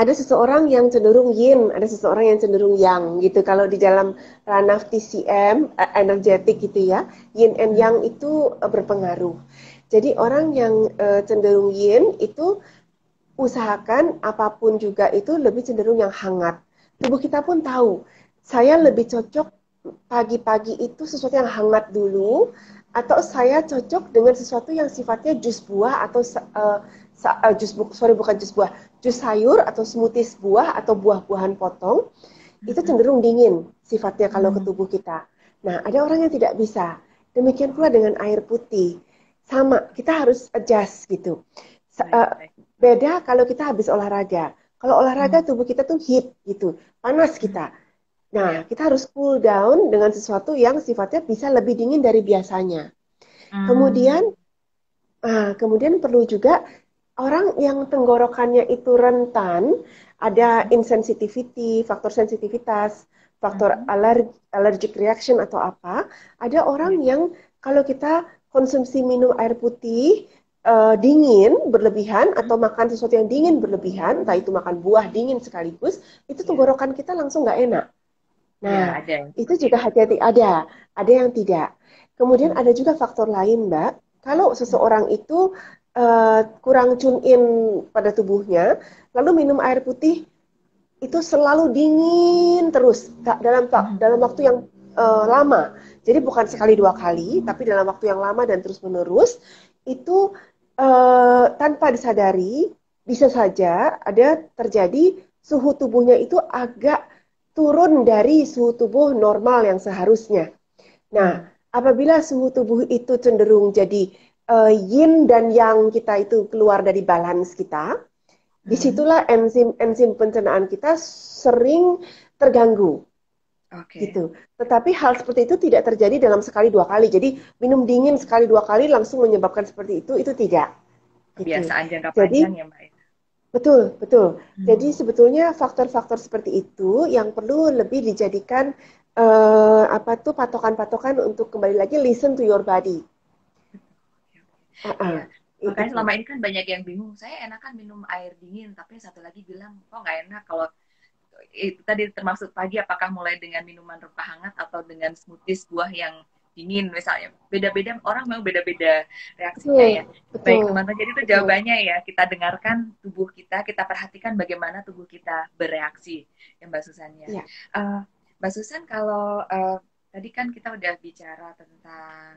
ada seseorang yang cenderung yin, ada seseorang yang cenderung yang gitu. Kalau di dalam ranah TCM, energetik gitu ya, yin and Hmm. yang itu berpengaruh. Jadi orang yang cenderung yin itu usahakan apapun juga itu lebih cenderung yang hangat. Tubuh kita pun tahu, saya Hmm. lebih cocok pagi-pagi itu sesuatu yang hangat dulu, atau saya cocok dengan sesuatu yang sifatnya jus buah atau sorry bukan jus buah, jus sayur atau smoothies buah atau buah-buahan potong itu Hmm. cenderung dingin sifatnya kalau ke Hmm. tubuh kita. Nah, ada orang yang tidak bisa. Demikian pula dengan air putih. Sama, kita harus adjust gitu. Baik, baik. Beda kalau kita habis olahraga. Kalau olahraga Hmm. tubuh kita tuh heat gitu, panas Hmm. kita. Nah, Ya. kita harus cool down dengan sesuatu yang sifatnya bisa lebih dingin dari biasanya. Hmm. Kemudian, kemudian perlu juga orang yang tenggorokannya itu rentan, ada Hmm. insensitivity, faktor sensitivitas, faktor Hmm. allergic reaction atau apa, ada orang Ya. yang kalau kita konsumsi minum air putih dingin berlebihan Hmm. atau makan sesuatu yang dingin berlebihan, entah itu makan buah dingin sekaligus, itu Ya. tenggorokan kita langsung nggak enak. Ya, Nah, ada yang itu seperti juga itu. hati-hati ada yang tidak. Kemudian Hmm. ada juga faktor lain, Mbak. Kalau Hmm. seseorang itu kurang tune in pada tubuhnya, lalu minum air putih itu selalu dingin terus dalam Hmm. dalam waktu yang lama. Jadi bukan Ya. sekali 2 kali, tapi dalam waktu yang lama dan terus menerus itu tanpa disadari bisa saja ada terjadi suhu tubuhnya itu agak turun dari suhu tubuh normal yang seharusnya. Nah, Hmm. apabila suhu tubuh itu cenderung jadi yin dan yang kita itu keluar dari balance kita, Hmm. disitulah enzim-enzim pencernaan kita sering terganggu Oke. gitu. Tetapi hal seperti itu tidak terjadi dalam sekali 2 kali. Jadi minum dingin sekali 2 kali langsung menyebabkan seperti itu tidak gitu. Kebiasaan jangka panjang Jadi ya, Mbak. betul betul. Jadi Hmm. sebetulnya faktor-faktor seperti itu yang perlu lebih dijadikan apa tuh patokan-patokan untuk kembali lagi listen to your body. Oke, oke. Iya, Uh-uh. makanya Itu. selama ini kan banyak yang bingung. Saya enakan minum air dingin, tapi satu lagi bilang, kok nggak enak kalau itu tadi termasuk pagi apakah mulai dengan minuman rempah hangat atau dengan smoothies buah yang dingin misalnya. Beda-beda orang mau beda-beda reaksinya Betul, ya. Baik betul, teman-teman, jadi itu betul. jawabannya ya. Kita dengarkan tubuh kita perhatikan bagaimana tubuh kita bereaksi. Ya Mbak Susan ya. Ya, Mbak Susan kalau tadi kan kita udah bicara tentang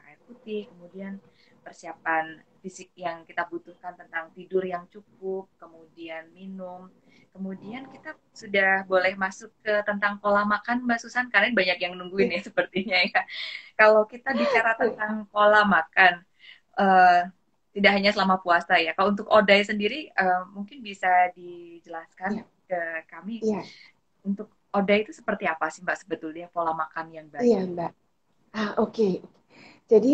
air putih, kemudian persiapan fisik yang kita butuhkan tentang tidur yang cukup, kemudian minum. Kemudian kita sudah boleh masuk ke tentang pola makan Mbak Susan, karena banyak yang nungguin ya. ya sepertinya ya. Kalau kita bicara tentang pola makan, eh, tidak hanya selama puasa ya. Kalau untuk Odai sendiri, mungkin bisa dijelaskan Ya, ke kami iya, untuk Odai itu seperti apa sih Mbak sebetulnya pola makan yang iya baik? Mbak. Oke. Jadi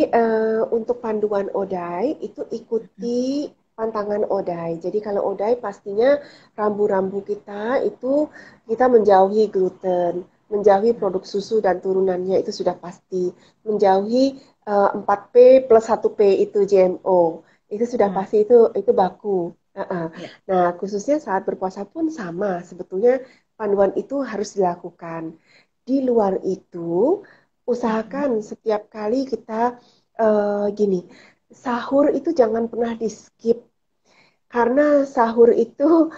untuk panduan ODAI itu ikuti pantangan ODAI. Jadi kalau ODAI pastinya rambu-rambu kita itu kita menjauhi gluten, menjauhi produk susu dan turunannya itu sudah pasti, menjauhi 4P plus 1P itu GMO. Itu sudah Hmm, pasti itu baku. ya. Nah, khususnya saat berpuasa pun sama. Sebetulnya panduan itu harus dilakukan. Di luar itu, Hmm, usahakan setiap kali kita gini, sahur itu jangan pernah di skip karena sahur itu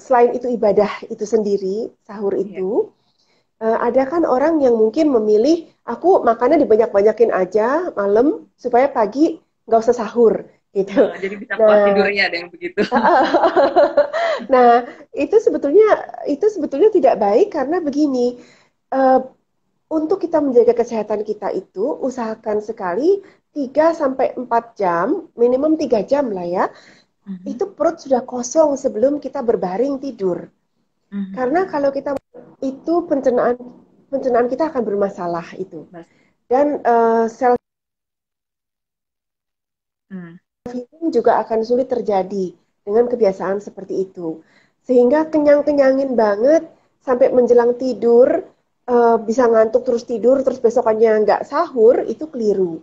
selain itu ibadah itu sendiri, sahur ya. itu ada kan orang yang mungkin memilih aku makannya dibanyak-banyakin aja malam supaya pagi nggak usah sahur gitu. Jadi bisa puas Nah, tidurnya ada yang begitu. nah itu sebetulnya tidak baik karena begini. eh, untuk kita menjaga kesehatan kita itu, usahakan sekali 3 sampai 4 jam, minimum 3 jam lah ya, Mhm, itu perut sudah kosong sebelum kita berbaring tidur. Karena mhm. kalau kita itu pencernaan pencernaan kita akan bermasalah itu. Mas, Dan sel hmm, healing juga akan sulit terjadi dengan kebiasaan seperti itu. Sehingga kenyang-kenyangin banget sampai menjelang tidur, bisa ngantuk terus tidur, terus besokannya nggak sahur, itu keliru.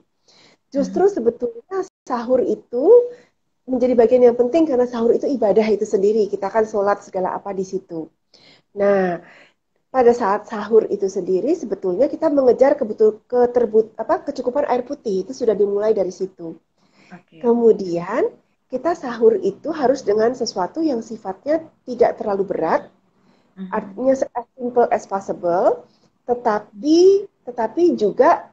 mhm. Justru sebetulnya sahur itu menjadi bagian yang penting karena sahur itu ibadah itu sendiri. Kita akan sholat segala apa di situ. Nah, pada saat sahur itu sendiri sebetulnya kita mengejar kecukupan air putih itu sudah dimulai dari situ. Oke. Kemudian kita sahur itu harus dengan sesuatu yang sifatnya tidak terlalu berat, Mhm, artinya as simple as possible, tetapi juga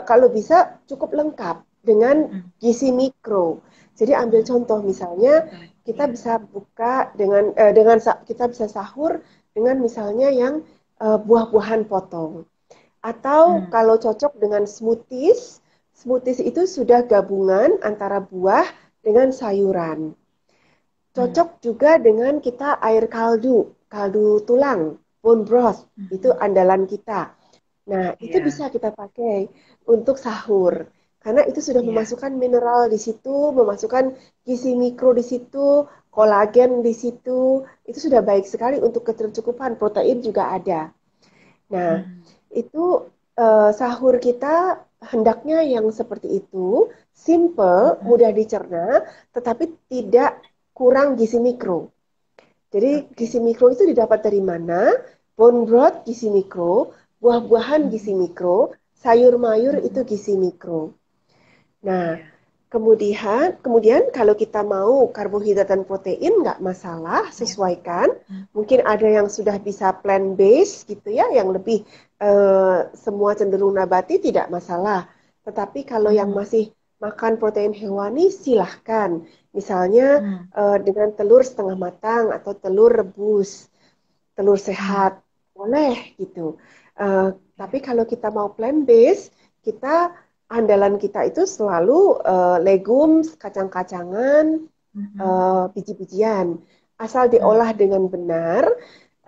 kalau bisa cukup lengkap dengan mhm, gizi mikro. Jadi ambil mhm. contoh misalnya Betul. kita Iya. bisa buka kita bisa sahur dengan misalnya yang buah-buahan potong. Atau Hmm, kalau cocok dengan smoothies, smoothies itu sudah gabungan antara buah dengan sayuran. hmm, Cocok juga dengan kita air kaldu, kaldu tulang, bone broth, itu mhm. andalan kita. Nah, itu Iya, bisa kita pakai untuk sahur. Karena itu sudah iya. memasukkan mineral di situ, memasukkan gizi mikro di situ, kolagen di situ. Itu sudah baik sekali untuk ketercukupan. Protein juga ada. Nah, Mhm, itu sahur kita hendaknya yang seperti itu, simple, mhm. mudah dicerna, tetapi tidak kurang gizi mikro. Jadi Oke. gizi mikro itu didapat dari mana? Bone broth gizi mikro, buah-buahan gizi Mhm, mikro, sayur-mayur itu mhm. gizi mikro. Nah, Iya. kemudian kalau kita mau karbohidrat dan protein nggak masalah, Iya. sesuaikan. Mhm, Mungkin ada yang sudah bisa plant based gitu ya, yang lebih semua cenderung nabati tidak masalah. Tetapi kalau yang mhm, masih makan protein hewani silahkan. Misalnya mhm, dengan telur setengah matang atau telur rebus, telur mhm. sehat, boleh gitu. Eh, Iya. tapi kalau kita mau plant based, kita andalan kita itu selalu legumes, kacang-kacangan, Mhm. biji-bijian. Asal Hmm, diolah dengan benar,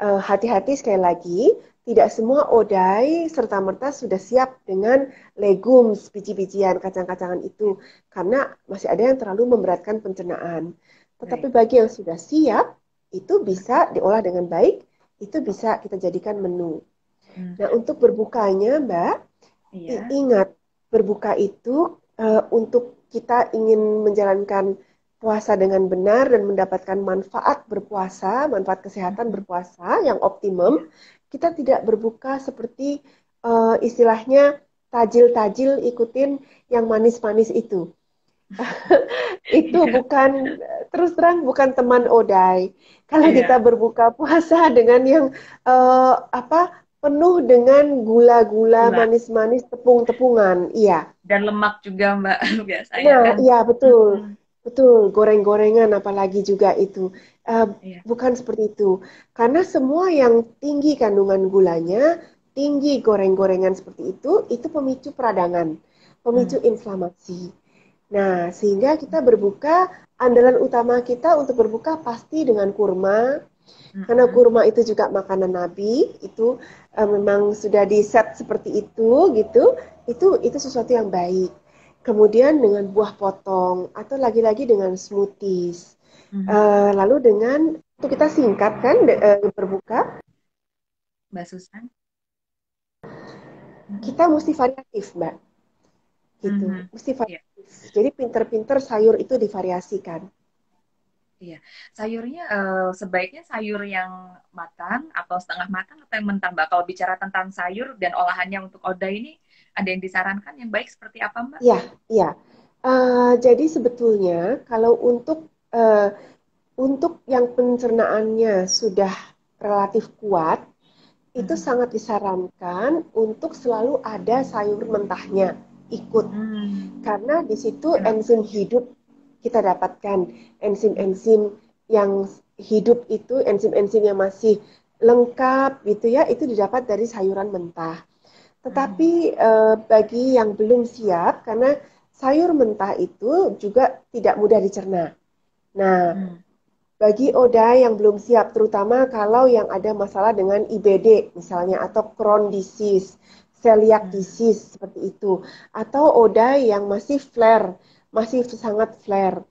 hati-hati sekali lagi, tidak semua odai serta-merta sudah siap dengan legumes, biji-bijian, kacang-kacangan ya, itu. Karena masih ada yang terlalu memberatkan pencernaan. Tetapi baik. bagi yang sudah siap, itu Mhm, bisa diolah dengan baik, itu bisa kita jadikan menu. hmm. Nah, untuk berbukanya, Mbak, Iya. ingat, berbuka itu untuk kita ingin menjalankan puasa dengan benar dan mendapatkan manfaat berpuasa, manfaat kesehatan Mhm, berpuasa yang iya. optimum, kita tidak berbuka seperti istilahnya tajil-tajil ikutin yang manis-manis itu. Itu Iya. bukan, terus terang bukan teman Odai. Kalau kita Iya. berbuka puasa dengan yang apa penuh dengan gula-gula Gula manis-manis tepung-tepungan, iya. dan lemak juga, Mbak, biasanya Nah, kan. iya betul, Mhm, betul. Goreng-gorengan apalagi juga itu. Eh, iya. bukan seperti itu. Karena semua yang tinggi kandungan gulanya, tinggi goreng-gorengan seperti itu pemicu peradangan, pemicu Hmm, inflamasi. Nah, sehingga kita berbuka, andalan utama kita untuk berbuka pasti dengan kurma, karena mhm. kurma itu juga makanan Nabi, itu memang sudah di set seperti itu gitu. itu sesuatu yang baik. Kemudian dengan buah potong atau lagi-lagi dengan smoothies. Mhm. Lalu dengan itu kita singkat kan berbuka, Mbak Susan. Mhm. kita mesti variatif, Mbak. Gitu. Mhm. Mesti Iya, variatif. Jadi pinter-pinter sayur itu divariasikan. iya. Sayurnya sebaiknya sayur yang matang atau setengah matang atau yang mentah, Mbak? Kalau bicara tentang sayur dan olahannya untuk Oda ini, ada yang disarankan yang baik seperti apa, Mbak? Iya, iya. Jadi sebetulnya kalau untuk yang pencernaannya sudah relatif kuat, itu Mhm. sangat disarankan untuk selalu ada sayur mentahnya ikut. Hmm. Karena di situ Kenapa? enzim hidup kita dapatkan. Mhm. Enzim-enzim yang hidup itu, enzim-enzim yang masih lengkap gitu ya, itu didapat dari sayuran mentah. Mhm. Tetapi bagi yang belum siap, karena sayur mentah itu juga tidak mudah dicerna. Nah, Hmm. bagi Oda yang belum siap, terutama kalau yang ada masalah dengan IBD misalnya, atau Crohn disease, celiac Hmm. disease, seperti itu. Atau Oda yang masih flare, masih sangat flare.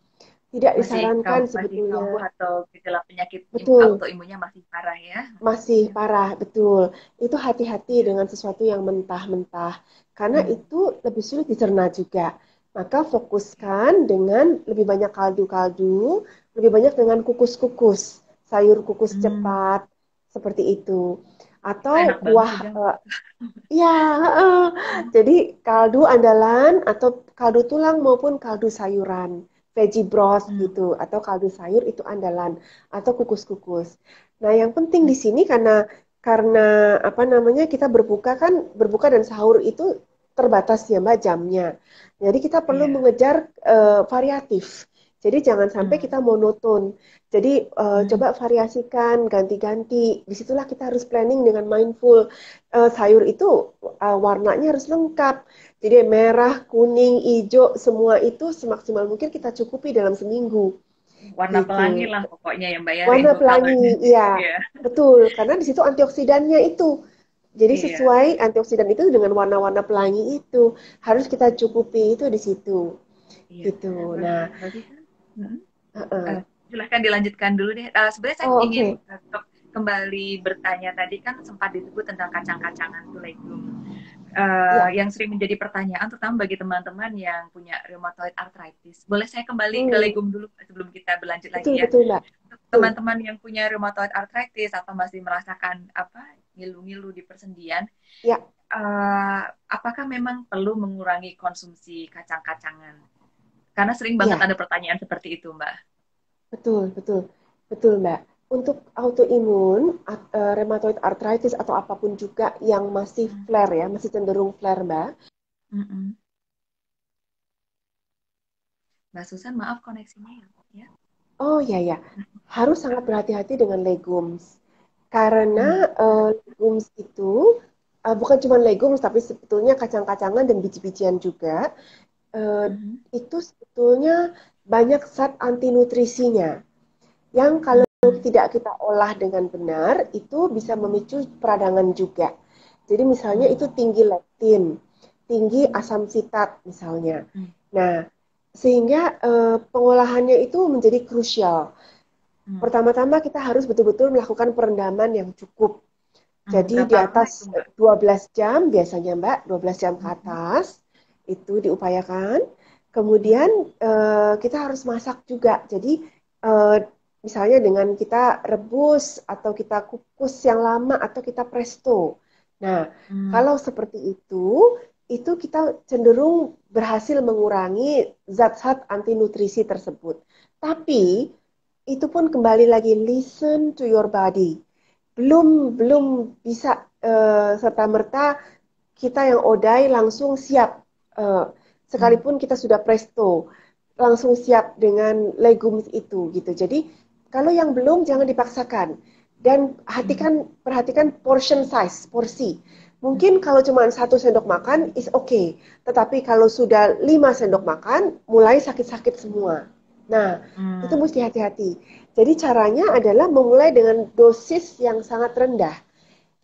Tidak disarankan Masih sebetulnya. kambuh atau gejala penyakit Betul, autoimunnya masih parah ya. masih Ya. parah, betul. Itu hati-hati Iya. dengan sesuatu yang mentah-mentah, karena Hmm. itu lebih sulit dicerna juga. Maka Oke. fokuskan dengan lebih banyak kaldu-kaldu, lebih banyak dengan kukus-kukus, sayur kukus Hmm. cepat, seperti itu. Itu Atau enak banget kuah, tuh, Jam. ya, Hmm. jadi kaldu andalan atau kaldu tulang maupun kaldu sayuran, veggie broth Hmm. gitu, atau kaldu sayur itu andalan, atau kukus-kukus. Nah, yang penting Hmm. di sini karena apa namanya kita berbuka dan sahur itu terbatas ya Mbak jamnya. Jadi kita perlu Iya. mengejar variatif. Jadi jangan sampai Hmm. kita monoton. Jadi Hmm. coba variasikan, ganti-ganti. Disitulah kita harus planning dengan mindful. Sayur itu warnanya harus lengkap. Jadi merah, kuning, hijau, semua itu semaksimal mungkin kita cukupi dalam seminggu. Warna pelangi Gitu. lah pokoknya ya, Mbak ya, Warna rainbow color. pelangi, iya, Iya. betul. Karena di situ antioksidannya itu. Jadi Iya. sesuai antioksidan itu dengan warna-warna pelangi itu harus kita cukupi itu di situ. Iya. Gitu. Mbak, Nah, Mbak Susan? Hmm. uh-uh. Silahkan dilanjutkan dulu deh. Sebenarnya saya Oh, ingin oke. kembali bertanya tadi kan sempat disebut tentang kacang-kacangan tuh legume. Ya. Yang sering menjadi pertanyaan terutama bagi teman-teman yang punya rheumatoid arthritis. Boleh saya kembali ke Hmm, legume dulu sebelum kita berlanjut betul lagi ya. betul Mbak. Untuk Betul. teman-teman yang punya rheumatoid arthritis atau masih merasakan apa ngilu-ngilu di persendian, Ya, apakah memang perlu mengurangi konsumsi kacang-kacangan? Karena sering banget iya. ada pertanyaan seperti itu, Mbak. Betul, betul, betul, Mbak. Untuk autoimun, rheumatoid arthritis atau apapun juga yang masih Hmm. flare ya, masih cenderung flare, Mbak. Mm-mm. Mbak Susan, maaf koneksinya ya. Ya. Oh ya ya, harus sangat berhati-hati dengan legumes. Hmm. Karena legumes itu bukan cuma legumes, tapi sebetulnya kacang-kacangan dan biji-bijian juga eh, Mhm. itu sebetulnya banyak zat anti nutrisinya yang kalau Hmm. tidak kita olah dengan benar itu bisa memicu peradangan juga. Jadi misalnya Hmm. itu tinggi leptin, tinggi asam sitat misalnya. Hmm. Nah, sehingga pengolahannya itu menjadi krusial. Hmm. Pertama-tama kita harus betul-betul melakukan perendaman yang cukup. Hmm. Jadi di Berapa lama itu, atas Mbak? 12 jam biasanya Mbak, 12 jam ke Mhm. atas itu diupayakan. Mhm. Kemudian kita harus masak juga. Jadi eh, misalnya dengan kita rebus atau kita kukus yang lama atau kita presto. Nah, Hmm. kalau seperti itu kita cenderung berhasil mengurangi zat-zat anti nutrisi tersebut. Tapi itu pun kembali lagi listen to your body. Belum bisa serta merta kita yang odai langsung siap. Eh, Hmm. Sekalipun kita sudah presto, langsung siap dengan legumes itu gitu. Jadi kalau yang belum jangan dipaksakan dan Hmm. perhatikan portion size, porsi. Hmm. Mungkin kalau cuma 1 sendok makan is okay, tetapi kalau sudah 5 sendok makan mulai sakit-sakit semua. Nah, itu Hmm. mesti hati-hati. Jadi caranya adalah memulai dengan dosis yang sangat rendah.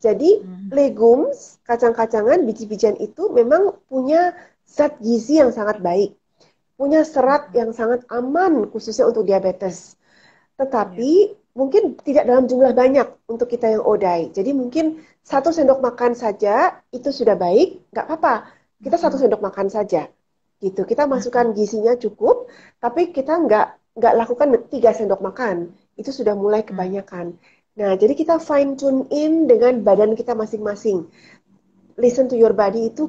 Jadi Mhm. legumes, kacang-kacangan, biji-bijian itu memang punya zat gizi yang sangat baik, punya serat Mhm. yang sangat aman khususnya untuk diabetes. Iya. Tetapi mungkin tidak dalam jumlah banyak untuk kita yang odai. Jadi mungkin Iya. 1 sendok makan saja itu sudah baik, nggak apa-apa. Kita satu Mhm. sendok makan saja, gitu. Kita Mhm. masukkan gizinya cukup, tapi kita nggak lakukan 3 sendok makan. Itu sudah mulai Mhm. kebanyakan. Nah, jadi kita fine tune in dengan badan kita masing-masing. Listen to your body itu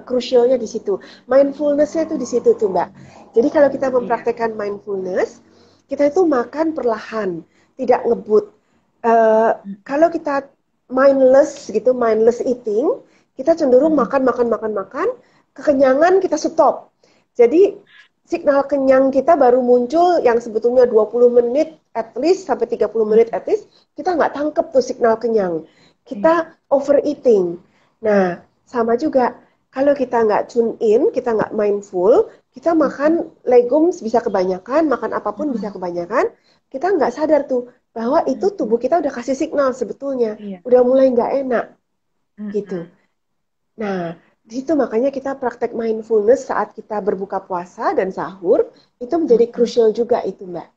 crucialnya di situ. Mindfulness-nya itu di situ tuh Mbak. Jadi kalau kita Iya. mempraktekkan mindfulness, kita itu makan perlahan, tidak ngebut. Eh, Mhm. kalau kita mindless gitu, mindless eating, kita cenderung Mhm. makan, makan, makan, makan, kekenyangan kita stop. Jadi signal kenyang kita baru muncul yang sebetulnya 20 menit at least sampai 30 menit Mhm. at least, kita nggak tangkep tuh signal kenyang. Iya. Kita overeating. Nah, sama juga kalau kita nggak tune in, kita nggak mindful, kita Mhm. makan legumes bisa kebanyakan, makan apapun bisa Mhm. kebanyakan, kita nggak sadar tuh bahwa itu tubuh Mhm. kita udah kasih signal sebetulnya, Iya. udah mulai nggak enak gitu. Mhm. Nah, di situ makanya kita praktek mindfulness saat kita berbuka puasa dan sahur, itu menjadi Mhm. crucial juga itu, Mbak.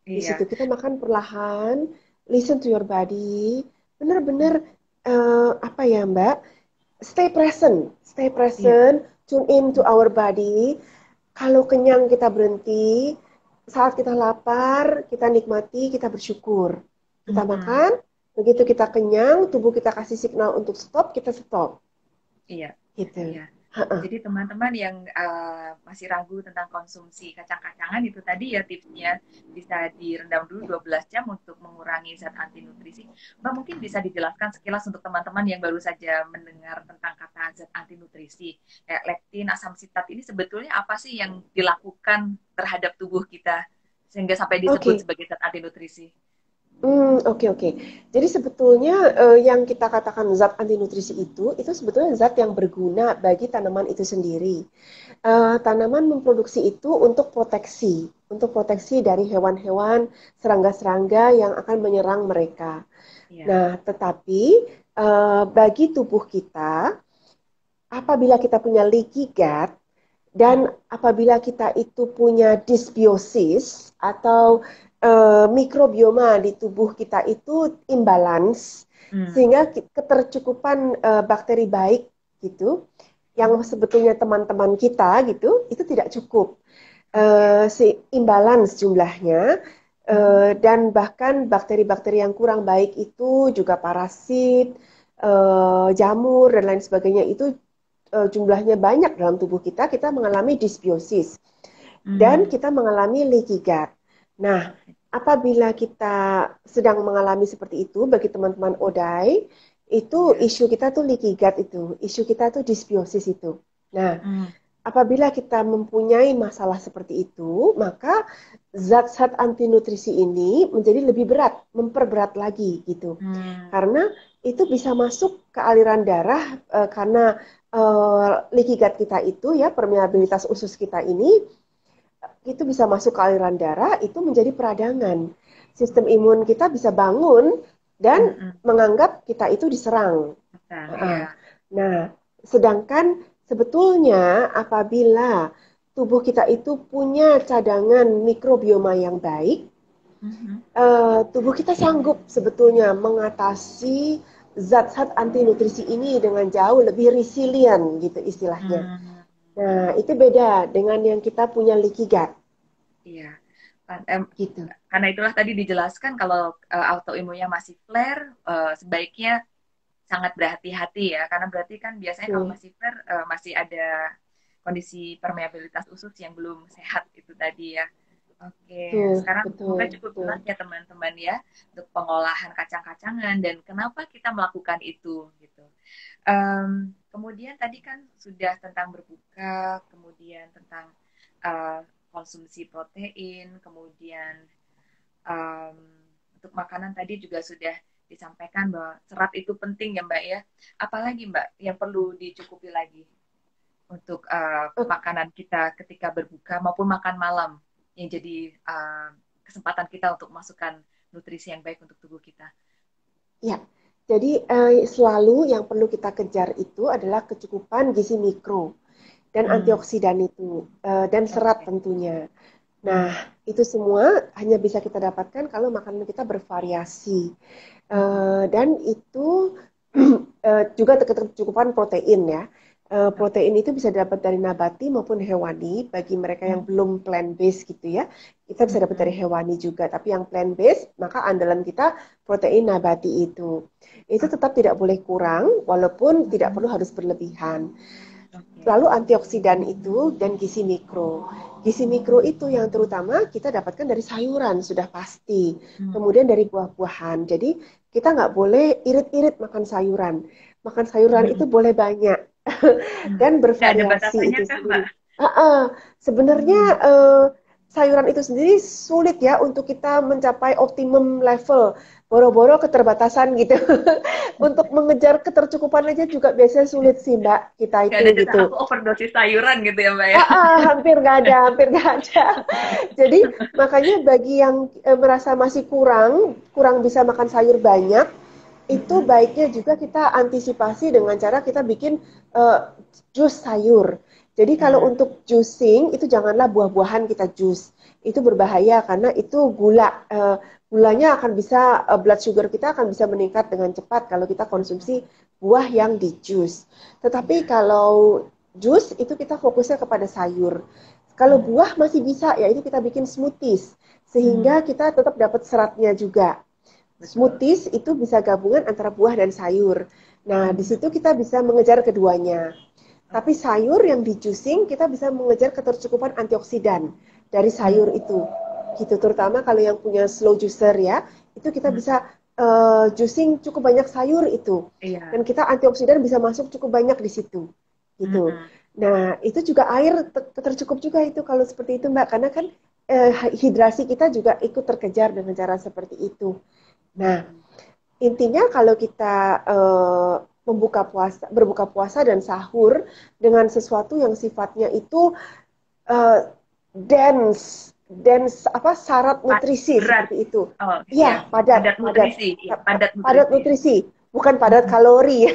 Di situ Iya. kita makan perlahan, listen to your body, benar-benar apa ya, Mbak? Stay Iya. present, tune in to our body. Kalau kenyang kita berhenti, saat kita lapar, kita nikmati, kita bersyukur. Kita Mhm. makan, begitu kita kenyang, tubuh kita kasih signal untuk stop, kita stop. Iya. Gitu. Iya. Ha-ha. Jadi teman-teman yang masih ragu tentang konsumsi kacang-kacangan itu tadi ya tipsnya bisa direndam dulu 12 jam untuk mengurangi zat anti nutrisi. Mbak mungkin bisa dijelaskan sekilas untuk teman-teman yang baru saja mendengar tentang kata zat anti nutrisi. Kayak lektin, asam sitat ini sebetulnya apa sih yang dilakukan terhadap tubuh kita sehingga sampai disebut Oke. sebagai zat anti nutrisi? Oke, oke. Jadi sebetulnya yang kita katakan zat anti nutrisi itu sebetulnya zat yang berguna bagi tanaman itu sendiri. Tanaman memproduksi itu untuk proteksi dari hewan-hewan, serangga-serangga yang akan menyerang mereka. Iya. Nah, tetapi bagi tubuh kita, apabila kita punya leaky gut dan apabila kita itu punya dysbiosis atau mikrobioma di tubuh kita itu imbalance, Hmm. sehingga ketercukupan bakteri baik gitu, yang Hmm. sebetulnya teman-teman kita gitu, itu tidak cukup. Oke. Si imbalance jumlahnya, Hmm. dan bahkan bakteri-bakteri yang kurang baik itu juga parasit, jamur dan lain sebagainya itu jumlahnya banyak dalam tubuh kita, kita mengalami dysbiosis dan Hmm. kita mengalami leaky gut. Nah, Oke. apabila kita sedang mengalami seperti itu bagi teman-teman odai, itu Iya. isu kita tuh leaky gut itu, isu kita tuh dysbiosis itu. Nah, Hmm. apabila kita mempunyai masalah seperti itu, maka zat-zat anti nutrisi ini menjadi lebih berat, memperberat lagi gitu. Hmm. Karena itu bisa masuk ke aliran darah karena leaky gut kita itu ya, permeabilitas usus kita ini itu bisa masuk ke aliran darah, itu menjadi peradangan. Sistem Oke. imun kita bisa bangun dan Mm-mm. menganggap kita itu diserang. Kentang, iya. Nah, sedangkan sebetulnya apabila tubuh kita itu punya cadangan mikrobioma yang baik, Mhm. tubuh kita sanggup sebetulnya mengatasi zat-zat anti nutrisi ini dengan jauh lebih resilient gitu istilahnya. Hmm. Nah, itu beda dengan yang kita punya leaky gut Iya. gitu. Karena itulah tadi dijelaskan kalau autoimunnya masih flare, sebaiknya sangat berhati-hati ya. Karena berarti kan biasanya kalau Betul, masih flare, masih ada kondisi permeabilitas usus yang belum sehat itu tadi ya. Oke, betul, sekarang betul, mungkin cukup betul. jelas ya teman-teman ya untuk pengolahan kacang-kacangan dan kenapa kita melakukan itu gitu. Kemudian tadi kan sudah tentang berbuka, kemudian tentang uh, konsumsi protein, kemudian um, untuk makanan tadi juga sudah disampaikan bahwa serat itu penting ya Mbak ya. Apalagi Mbak yang perlu dicukupi lagi untuk Oke, makanan kita ketika berbuka maupun makan malam yang jadi kesempatan kita untuk masukkan nutrisi yang baik untuk tubuh kita. ya. Jadi selalu yang perlu kita kejar itu adalah kecukupan gizi mikro dan Hmm, antioksidan itu dan serat oke. tentunya. Nah, Hmm, itu semua hanya bisa kita dapatkan kalau makanan kita bervariasi. hmm, Dan itu juga kecukupan protein ya. oke. Protein itu bisa dapat dari nabati maupun hewani. Bagi mereka yang Hmm, belum plant based gitu ya, kita bisa dapat dari hmm, hewani juga. Tapi yang plant based, maka andalan kita protein nabati itu. Itu oke. tetap tidak boleh kurang, walaupun tidak Hmm, perlu harus berlebihan. oke. Lalu antioksidan itu dan gizi mikro. Gizi mikro itu yang terutama kita dapatkan dari sayuran, sudah pasti. Hmm, Kemudian dari buah-buahan. Jadi kita nggak boleh irit-irit makan sayuran. Makan sayuran itu hmm, boleh banyak hmm. dan Nggak ada bervariasi batasannya itu kah, Mbak? sendiri. Uh -uh. Sebenarnya Hmm, sayuran itu sendiri sulit ya untuk kita mencapai optimum level. Boro-boro keterbatasan gitu. Untuk mengejar ketercukupan aja juga biasanya sulit sih Mbak kita nggak itu ada jatah gitu. aku overdosis sayuran gitu ya, Mbak ya? Hampir nggak ada, hampir nggak ada. Jadi makanya bagi yang merasa masih kurang bisa makan sayur banyak, itu Hmm, baiknya juga kita antisipasi dengan cara kita bikin eh, jus sayur. Jadi kalau hmm, untuk juicing itu janganlah buah-buahan kita jus. Itu berbahaya karena itu gula. Gulanya akan bisa blood sugar kita akan bisa meningkat dengan cepat kalau kita konsumsi buah yang di jus. Tetapi iya. kalau jus itu kita fokusnya kepada sayur. Kalau Hmm, buah masih bisa ya itu kita bikin smoothies hmm, sehingga kita tetap dapat seratnya juga. betul. Smoothies itu bisa gabungan antara buah dan sayur. Nah, di Hmm, situ kita bisa mengejar keduanya. Tapi oke. sayur yang di juicing kita bisa mengejar ketercukupan antioksidan dari Hmm, sayur itu. Gitu terutama kalau yang punya slow juicer ya, itu kita hmm, bisa juicing cukup banyak sayur itu. Dan iya. kita antioksidan bisa masuk cukup banyak di situ. Hmm, Gitu. hmm, Nah, itu juga air tercukup juga itu kalau seperti itu Mbak, karena kan hidrasi kita juga ikut terkejar dengan cara seperti itu. Nah, hmm. intinya kalau kita berbuka puasa dan sahur dengan sesuatu yang sifatnya itu uh, dense apa syarat nutrisi Berat. seperti itu. Oh, iya. Iya, padat, Padat padat, nutrisi. Iya, padat padat nutrisi. nutrisi, bukan padat Hmm, kalori,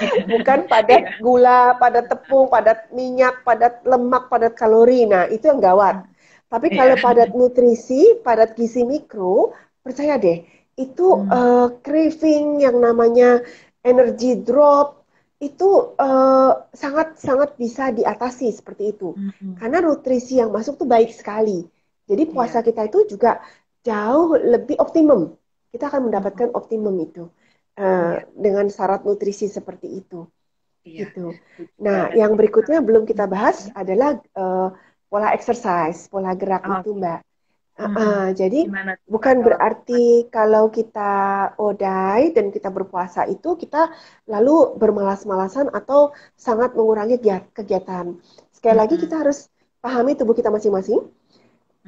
iya. bukan Iya. padat gula, padat tepung, padat minyak, padat lemak, padat kalori. Nah, itu yang gawat. Hmm, Tapi iya. kalau padat nutrisi, padat gizi mikro, percaya deh, itu Hmm, craving yang namanya energy drop itu sangat-sangat bisa diatasi seperti itu. hmm, hmm. Karena nutrisi yang masuk tuh baik sekali. Jadi puasa Iya. kita itu juga jauh lebih optimum. Kita akan Hmm, mendapatkan optimum itu iya. dengan syarat nutrisi seperti itu. Iya. Gitu. Setuju Nah, banget. yang Jadi berikutnya belum kita hmm, bahas hmm. adalah pola exercise, pola gerak Oh, itu, oke. Mbak. Hmm, hmm. Jadi Gimana tuh, Mbak, bukan kalau berarti kalau kita odai dan kita berpuasa itu kita lalu bermalas-malasan atau sangat mengurangi kegiatan. Sekali hmm, lagi hmm, kita harus pahami tubuh kita masing-masing,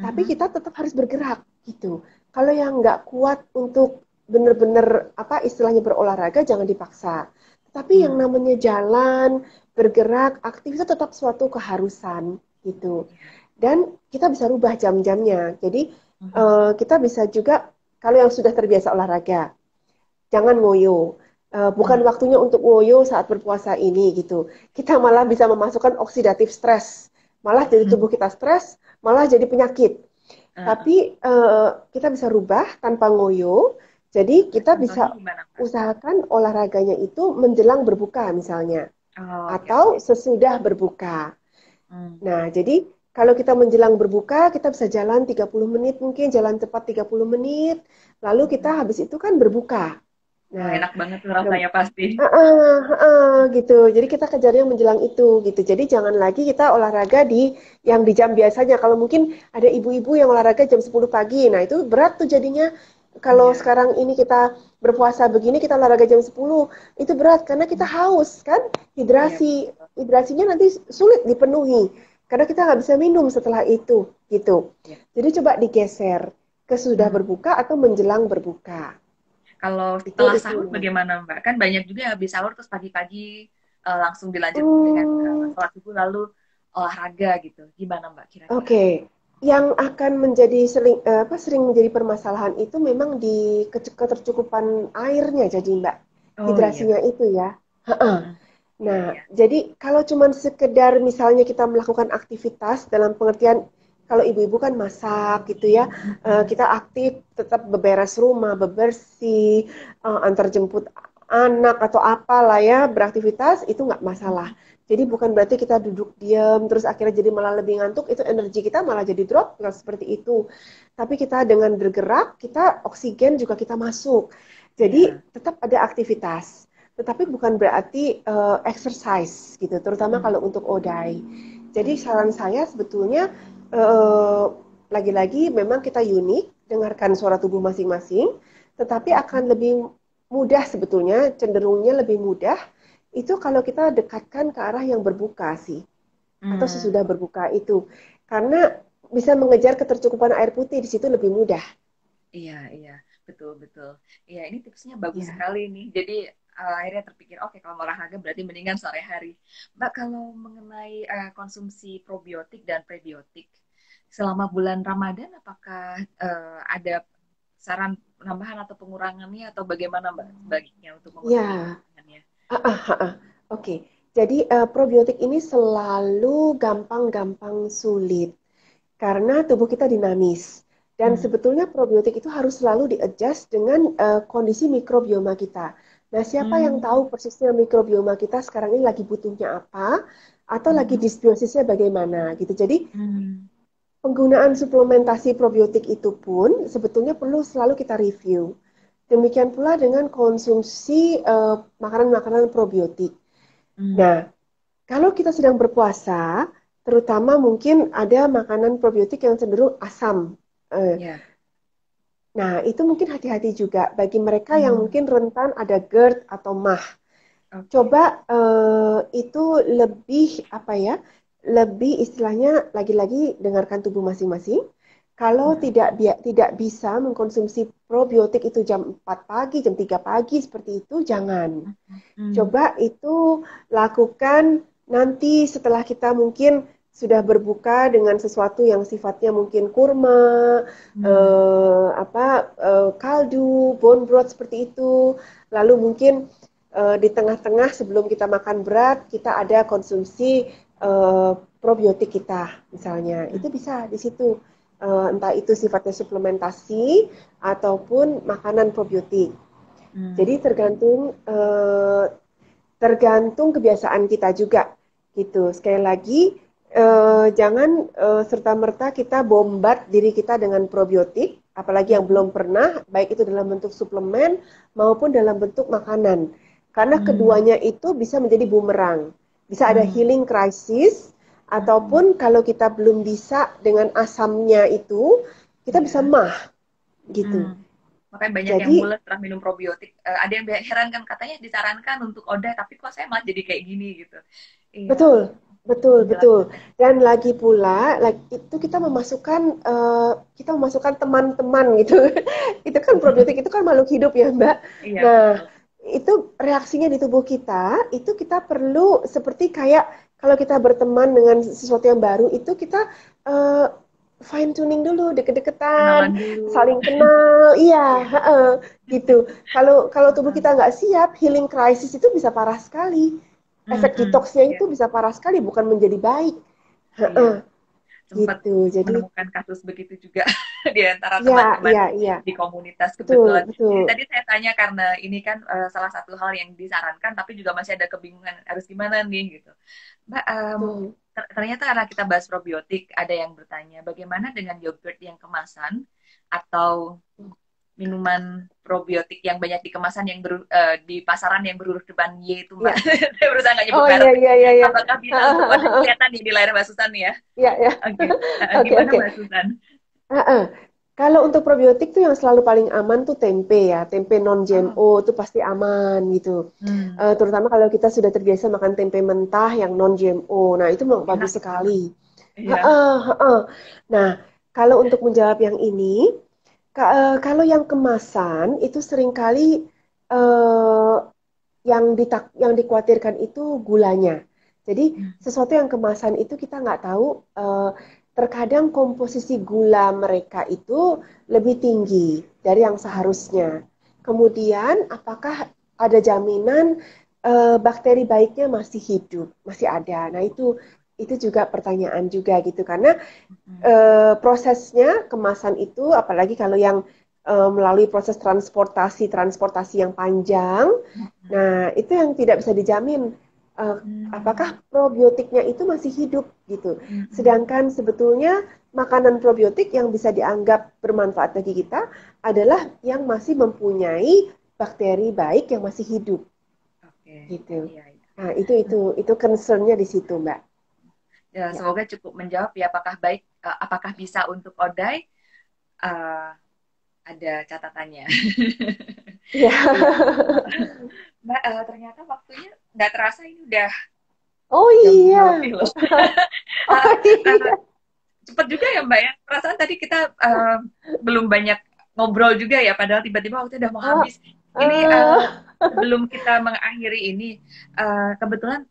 tapi hmm, kita tetap harus bergerak gitu. Kalau yang nggak kuat untuk benar-benar apa istilahnya berolahraga jangan dipaksa. Tapi yang hmm. namanya jalan, bergerak, aktif itu tetap suatu keharusan gitu. Iya. Dan kita bisa rubah jam-jamnya. Jadi Hmm, kita bisa juga kalau yang sudah terbiasa olahraga, jangan ngoyo. Bukan hmm, waktunya untuk ngoyo saat berpuasa ini gitu. Kita malah iya. bisa memasukkan oksidatif stres. Malah jadi tubuh kita stres, malah jadi penyakit. Heeh. Tapi kita bisa rubah tanpa ngoyo. Jadi Nah, kita contohnya bisa gimana, Mbak? usahakan olahraganya itu menjelang berbuka misalnya. Oh, oke, Atau oke. sesudah berbuka. Hmm, Nah, jadi kalau kita menjelang berbuka, kita bisa jalan 30 menit mungkin, jalan cepat 30 menit. Lalu kita hmm. habis itu kan berbuka. Oh, Nah, enak banget tuh rasanya pasti. gitu. Jadi kita kejarnya menjelang itu gitu. Jadi jangan lagi kita olahraga di jam biasanya. Kalau mungkin ada ibu-ibu yang olahraga jam 10 pagi. Nah, itu berat tuh jadinya. Kalau Iya, sekarang ini kita berpuasa begini kita olahraga jam 10, itu berat karena kita hmm, haus kan? iya Hidrasi. betul. Hidrasinya nanti sulit dipenuhi karena kita nggak bisa minum setelah itu gitu. Iya. Jadi coba digeser ke sudah Hmm. berbuka atau menjelang berbuka. Kalau Itu setelah sahur itunya. bagaimana, Mbak? Kan banyak juga yang habis sahur terus pagi-pagi langsung dilanjut dengan Hmm, sholat subuh lalu olahraga gitu. Gimana, Mbak, kira-kira? Oke, yang akan menjadi sering menjadi permasalahan itu memang di ketercukupan airnya jadi Mbak. Oh iya. hidrasinya itu ya. Heeh. Mm-mm. Iya, Nah, iya. jadi kalau cuman sekedar misalnya kita melakukan aktivitas dalam pengertian kalau ibu-ibu kan masak gitu ya, Mm-mm. kita aktif tetap beberes rumah, bebersih, antar jemput anak atau apalah ya, beraktivitas itu nggak masalah. Mm-mm. Jadi bukan berarti kita duduk diam terus akhirnya jadi malah lebih ngantuk, itu energi kita malah jadi drop, nggak seperti itu. Tapi kita dengan bergerak, kita oksigen juga kita masuk. Jadi Iya. tetap ada aktivitas. Tetapi bukan berarti exercise gitu, terutama Mm-mm. kalau untuk odai. Jadi saran saya sebetulnya eh, lagi-lagi memang kita unik, dengarkan suara tubuh masing-masing, tetapi Mm-mm. akan lebih mudah sebetulnya, cenderungnya lebih mudah itu kalau kita dekatkan ke arah yang berbuka sih, atau Mm. sesudah berbuka itu. Karena bisa mengejar ketercukupan air putih di situ lebih mudah. Iya, iya, betul, betul. Iya, ini tipsnya bagus Ya. sekali nih. Jadi akhirnya terpikir, oke kalau mau olahraga berarti mendingan sore hari. Mbak, kalau mengenai konsumsi probiotik dan prebiotik selama bulan Ramadan, apakah ada saran penambahan atau pengurangannya atau bagaimana Mbak sebaiknya untuk memenuhi Ya, kebutuhannya? oke. Jadi probiotik ini selalu gampang-gampang sulit karena tubuh kita dinamis. Dan Hmm. sebetulnya probiotik itu harus selalu di-adjust dengan kondisi mikrobioma kita. Nah, siapa yang tahu Hmm. persisnya mikrobioma kita sekarang ini lagi butuhnya apa atau lagi Mhm. disbiosisnya bagaimana gitu. Jadi Hmm. penggunaan suplementasi probiotik itu pun sebetulnya perlu selalu kita review. Demikian pula dengan konsumsi makanan-makanan probiotik. Hmm. Nah, kalau kita sedang berpuasa, terutama mungkin ada makanan probiotik yang cenderung asam. Eh, Ya. Nah, itu mungkin hati-hati juga bagi mereka yang Hmm. mungkin rentan ada GERD atau MAH. Oke. Coba itu lebih apa ya? Lebih istilahnya lagi-lagi dengarkan tubuh masing-masing. Kalau Mhm. tidak bisa mengkonsumsi probiotik itu jam 4 pagi, jam 3 pagi seperti itu, jangan. Mhm. Hmm. Coba itu lakukan nanti setelah kita mungkin sudah berbuka dengan sesuatu yang sifatnya mungkin kurma, Hmm. kaldu, bone broth seperti itu. Lalu mungkin di tengah-tengah sebelum kita makan berat, kita ada konsumsi probiotik kita misalnya. Hmm. Itu bisa di situ. Entah itu sifatnya suplementasi ataupun makanan probiotik. Jadi Hmm. tergantung kebiasaan kita juga gitu. Sekali lagi jangan serta-merta kita bombat diri kita dengan probiotik, apalagi yang Mhm. belum pernah, baik itu dalam bentuk suplemen maupun dalam bentuk makanan. Karena Hmm. keduanya itu bisa menjadi bumerang. Bisa ada Hmm. healing crisis Mhm. ataupun kalau kita belum bisa dengan asamnya itu, kita bisa Ya. mah gitu. Hmm. Makanya banyak yang Jadi mules setelah minum probiotik. Ada yang heran kan katanya disarankan untuk ODA, tapi kok saya malah jadi kayak gini gitu. Iya, betul, betul, betul. menjelaskan Dan efeknya. lagi pula, itu kita memasukkan teman-teman gitu. Itu kan probiotik itu kan makhluk hidup ya, Mbak. Iya, Nah, betul. itu reaksinya di tubuh kita, itu kita perlu seperti kayak kalau kita berteman dengan sesuatu yang baru, itu kita uh, fine tuning dulu, deket-deketan, Kenalan dulu. saling kenal, iya, Iya. gitu. Kalau kalau tubuh kita nggak siap, healing crisis itu bisa parah sekali. Efek Mm-mm. detoksnya Iya, itu bisa parah sekali, bukan menjadi baik. iya. Heeh, Sempat gitu. Jadi, menemukan kasus begitu juga di antara ya, teman-teman iya, iya. di komunitas Betul, kebetulan. betul. Jadi tadi saya tanya karena ini kan salah satu hal yang disarankan, tapi juga masih ada kebingungan harus gimana nih gitu. Mbak, Betul. ternyata karena kita bahas probiotik, ada yang bertanya bagaimana dengan yogurt yang kemasan atau minuman probiotik yang banyak di kemasan yang di pasaran yang berhuruf depan Y itu Mbak. Iya. Saya berusaha nggak nyebut Oh, iya, merek. iya, iya, iya. Apakah bisa untuk oh, ini kelihatan nih di layar Mbak Susan nih ya? Iya, iya. Oke. Oke, Gimana oke. Mbak Susan? Heeh. Kalau untuk probiotik tuh yang selalu paling aman tuh tempe ya, tempe non Oh. GMO itu pasti aman gitu. Hmm. Terutama kalau kita sudah terbiasa makan tempe mentah yang non GMO, nah itu memang Enak bagus itu. sekali. Iya. Heeh, heeh. Nah, kalau untuk menjawab yang ini, kalau yang kemasan itu seringkali eh, yang dikhawatirkan itu gulanya. Jadi Hmm. sesuatu yang kemasan itu kita nggak tahu. Terkadang komposisi gula mereka itu lebih tinggi dari yang seharusnya. Kemudian ada jaminan bakteri baiknya masih hidup, masih ada. Nah, itu juga pertanyaan juga gitu karena Mm-mm. prosesnya kemasan itu apalagi kalau yang melalui proses transportasi yang panjang. Mm-mm. Nah, itu yang tidak bisa dijamin eh, Mm. apakah probiotiknya itu masih hidup gitu. Mm-mm. Sedangkan sebetulnya makanan probiotik yang bisa dianggap bermanfaat bagi kita adalah yang masih mempunyai bakteri baik yang masih hidup Oke, gitu. iya, iya. Nah, itu concernnya di situ, Mbak. Ya, Ya. semoga cukup menjawab ya apakah baik, apakah bisa untuk Odai. Eh, ada catatannya. Ya. Iya, Mbak, ternyata waktunya nggak terasa ini udah Oh jam 2 iya. lebih loh. Oh Eh, eh, iya. Cepet juga ya Mbak ya. Perasaan tadi kita belum banyak ngobrol juga ya, padahal tiba-tiba waktu udah mau Ah, habis. Ini ah. sebelum kita mengakhiri ini, kebetulan,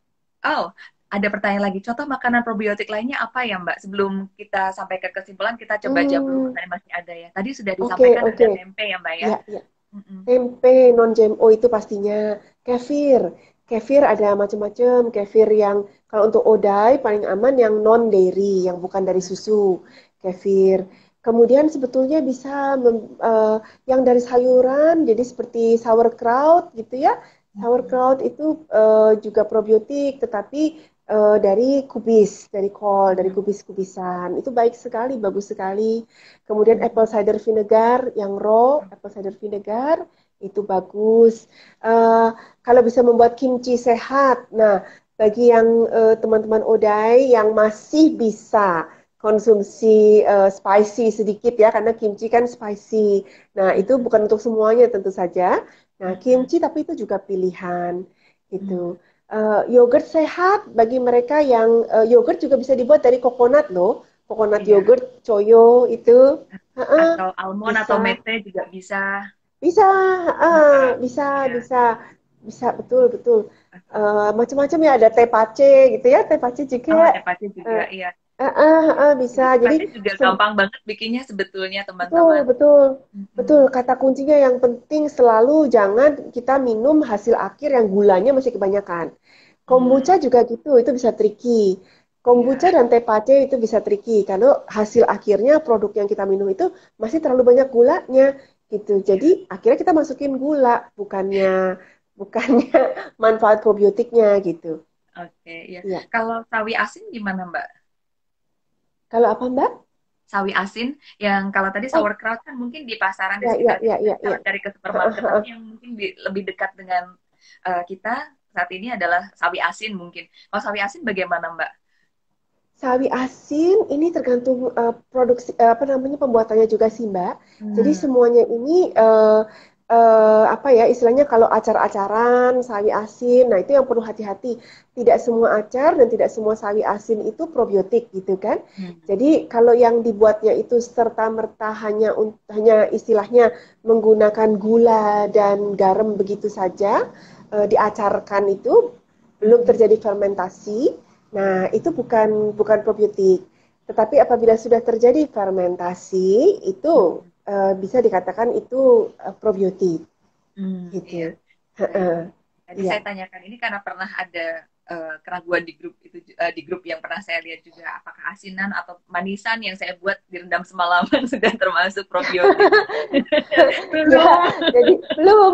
oh ada pertanyaan lagi. Contoh makanan probiotik lainnya apa ya Mbak? Sebelum kita sampai ke kesimpulan, kita coba jawab dulu Hmm, pertanyaan masih ada ya. Tadi sudah oke, disampaikan ada oke. tempe ya Mbak ya. Ya, ya. Mm-mm. Tempe non GMO itu pastinya. Kefir. Kefir ada macam-macam. Kefir yang kalau untuk odai paling aman yang non dairy, yang bukan dari susu. Kefir. Kemudian sebetulnya bisa yang dari sayuran, jadi seperti sauerkraut gitu ya. Mm-mm. Sauerkraut itu juga probiotik, tetapi dari kubis, dari kol, dari Mm-mm. kubis-kubisan. Itu baik sekali, bagus sekali. Kemudian apple Mm-mm. cider vinegar yang raw, apple cider vinegar itu bagus. Eh, Kalau bisa membuat kimchi sehat. Nah, bagi yang teman-teman Odai yang masih bisa konsumsi spicy sedikit ya, karena kimchi kan spicy. Nah, itu Mm-mm. bukan untuk semuanya tentu saja. Nah, Mm-mm. kimchi tapi itu juga pilihan Mm. gitu. Yogurt sehat bagi mereka yang yogurt juga bisa dibuat dari coconut loh. Coconut Iya. yogurt, choyo itu. Heeh, Atau almond atau bisa, mete juga bisa. bisa, Heeh. bisa, Iya. bisa, bisa, betul, betul. Macam-macam ya, ada teh pace gitu ya, teh pace Oh, juga. teh pace juga, Eh, iya. bisa. Jadi teh Jadi pace juga gampang banget bikinnya sebetulnya betul, teman-teman. betul, betul. Mm-mm. Kata kuncinya yang penting selalu jangan kita minum hasil akhir yang gulanya masih kebanyakan. Hmm, Kombucha juga gitu, itu bisa tricky. Kombucha iya. dan teh pace itu bisa tricky karena hasil akhirnya produk yang kita minum itu masih terlalu banyak gulanya gitu. Jadi Iya. akhirnya kita masukin gula, bukannya manfaat probiotiknya gitu. Oke, iya. Ya. Kalau sawi asin gimana, Mbak? Kalau apa Mbak? Sawi asin yang kalau tadi Oh, sauerkraut kan mungkin di pasaran di ya, ya, sekitar kita, ya, ya, tapi kalau ya. cari ke supermarket, tapi yang mungkin lebih dekat dengan kita saat ini adalah sawi asin mungkin. Kalau sawi asin bagaimana, Mbak? Sawi asin ini tergantung produksi apa namanya pembuatannya juga sih Mbak. Jadi Hmm. semuanya ini apa ya istilahnya kalau acar-acaran sawi asin, nah itu yang perlu hati-hati. Tidak semua acar dan tidak semua sawi asin itu probiotik gitu kan. Hmm. Jadi kalau yang dibuatnya itu serta merta hanya istilahnya menggunakan gula dan garam begitu saja diacarkan itu belum Mm-mm. terjadi fermentasi. Nah, itu bukan bukan probiotik. Tetapi apabila sudah terjadi fermentasi, itu Mm-mm. bisa dikatakan itu probiotik Iya. gitu. Baik. Heeh. Tadi Iya. saya tanyakan ini karena pernah ada keraguan di grup itu, di grup yang pernah saya lihat juga apakah asinan atau manisan yang saya buat direndam semalaman sudah termasuk probiotik. Ya, Belum. jadi belum.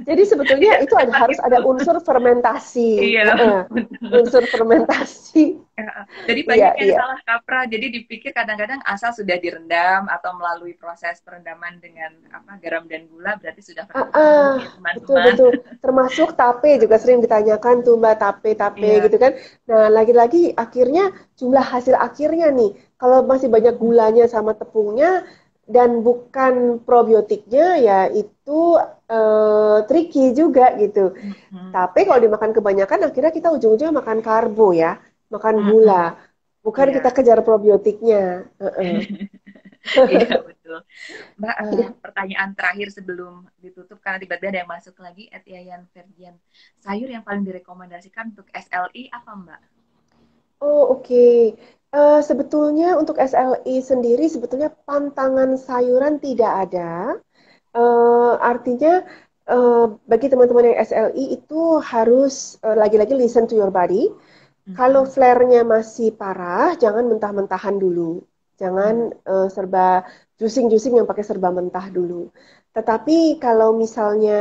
Jadi sebetulnya Tidak itu secepat harus itu. ada unsur fermentasi. Iya, betul. Unsur fermentasi. Ya, jadi Iya, banyak yang iya. salah kaprah. Jadi dipikir kadang-kadang asal sudah direndam atau melalui proses perendaman dengan apa garam dan gula berarti sudah fermentasi. Belum ya Betul teman-teman. betul. Termasuk tape juga sering ditanyakan tuh Mbak tape Iya. gitu kan. Nah, lagi-lagi akhirnya jumlah hasil akhirnya nih, kalau masih banyak gulanya sama tepungnya dan bukan probiotiknya ya itu tricky juga gitu. Mm-mm. Tapi kalau Iya. dimakan kebanyakan akhirnya kita ujung-ujungnya makan karbo ya, makan Mm-mm. gula. Bukan kita Iya. kejar probiotiknya. Heeh. Iya, betul. Mbak, Iya. pertanyaan terakhir sebelum ditutup karena tiba-tiba ada yang masuk lagi, Yayan Ferdian. Sayur yang paling direkomendasikan untuk SLI apa, Mbak? Oh, oke. Sebetulnya untuk SLI sendiri sebetulnya pantangan sayuran tidak ada. Artinya bagi teman-teman yang SLI itu harus lagi-lagi listen to your body. Kalau Mhm. flare-nya masih parah, jangan mentah-mentahan dulu. Hmm. Jangan serba jusing-jusing yang pakai serba mentah dulu. Tetapi kalau misalnya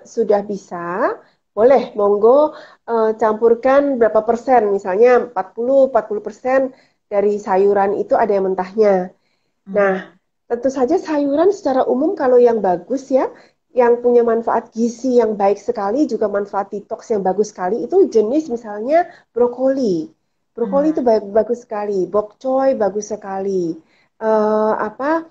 sudah bisa, boleh monggo campurkan berapa persen, misalnya 40% dari sayuran itu ada yang mentahnya. Nah, Mhm. tentu saja sayuran secara umum kalau yang bagus ya, yang punya manfaat gizi yang baik sekali, juga manfaat detox yang bagus sekali, itu jenis misalnya brokoli. Brokoli itu Hmm. bagus sekali, bok choy bagus sekali, apa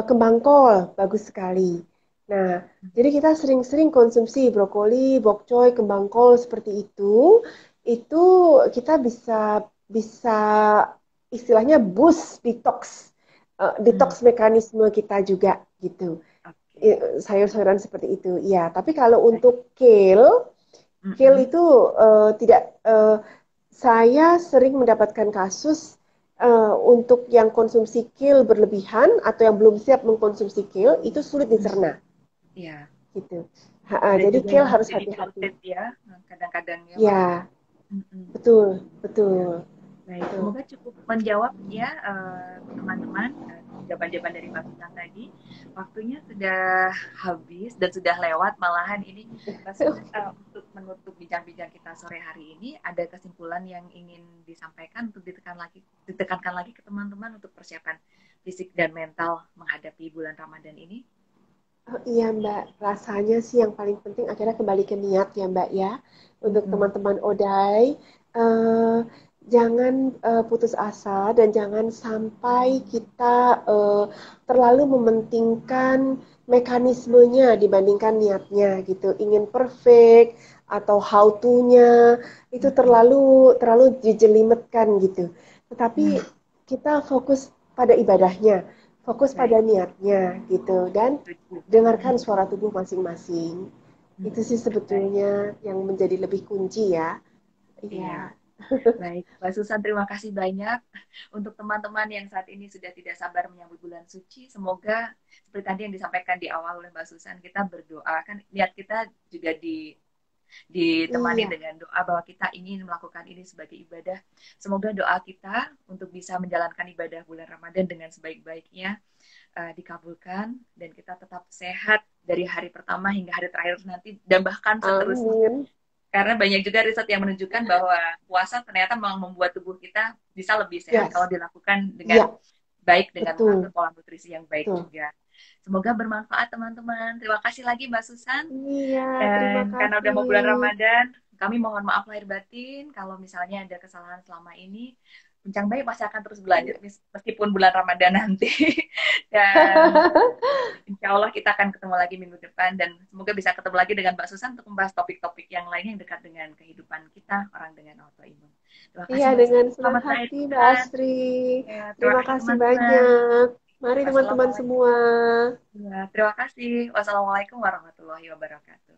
kembang kol bagus sekali. Nah, jadi kita sering-sering konsumsi brokoli, bok choy, kembang kol seperti itu kita bisa bisa istilahnya boost detox, Hmm. detox mekanisme kita juga gitu. Oke. Sayur-sayuran seperti itu. Ya, tapi kalau Baik. untuk kale Mhm. itu tidak saya sering mendapatkan kasus untuk yang konsumsi kale berlebihan atau yang belum siap mengkonsumsi kale itu sulit Hmm. dicerna Ya, gitu. ada Jadi juga kale yang harus jadi hati-hati. bloated ya, kadang-kadang ya malah. Ya, Mhm. betul, Ya. betul, Baik, betul. semoga cukup menjawab ya teman-teman jawaban-jawaban dari Mbak Susan tadi. Waktunya sudah habis dan sudah lewat malahan ini Mbak Susan untuk menutup bincang-bincang kita sore hari ini ada kesimpulan yang ingin disampaikan untuk ditekankan lagi ke teman-teman untuk persiapan fisik dan mental menghadapi bulan Ramadan ini. Oh, iya Mbak, rasanya sih yang paling penting akhirnya kembali ke niat ya Mbak ya. Untuk Mm-mm. teman-teman Odai, eh, jangan putus asa dan jangan sampai kita terlalu mementingkan mekanismenya dibandingkan niatnya gitu. Ingin perfect atau how to-nya itu Mm-mm. terlalu dijelimetkan gitu. Tetapi Mm. kita fokus pada ibadahnya, fokus pada Baik, niatnya gitu dan setuju. dengarkan Mm. suara tubuh masing-masing. Itu Mm-mm. sih Baik, sebetulnya yang menjadi lebih kunci ya. Iya. iya. Baik, Mbak Susan, terima kasih banyak untuk teman-teman yang saat ini sudah tidak sabar menyambut bulan suci. Semoga seperti tadi yang disampaikan di awal oleh Mbak Susan, kita berdoa kan niat kita juga ditemani Iya. dengan doa bahwa kita ingin melakukan ini sebagai ibadah. Semoga doa kita untuk bisa menjalankan ibadah bulan Ramadan dengan sebaik-baiknya dikabulkan dan kita tetap sehat dari hari pertama hingga hari terakhir nanti dan bahkan seterusnya Amin. karena banyak juga riset yang menunjukkan bahwa puasa ternyata membuat tubuh kita bisa lebih sehat kalau Yes. dilakukan dengan Iya, baik dengan mengatur betul. pola nutrisi yang baik Betul. juga. Semoga bermanfaat teman-teman. Terima kasih lagi Mbak Susan. Iya, terima Dan karena udah mau bulan kasih. Ramadan, kami mohon maaf lahir batin kalau misalnya ada kesalahan selama ini. Bincang Baik masih akan terus berlanjut Iya. meskipun bulan Ramadan nanti. Dan insya Allah kita akan ketemu lagi minggu depan dan semoga bisa ketemu lagi dengan Mbak Susan untuk membahas topik-topik yang lainnya yang dekat dengan kehidupan kita, orang dengan autoimun. Terima Iya, kasih Mbak dengan Susan. senang Selamat hati, Mbak melahirkan. Astri. Ya, terima Terima kasih kasih teman-teman. banyak. Mari teman-teman Wassalamualaikum. semua. Ya, terima kasih. Wassalamualaikum warahmatullahi wabarakatuh.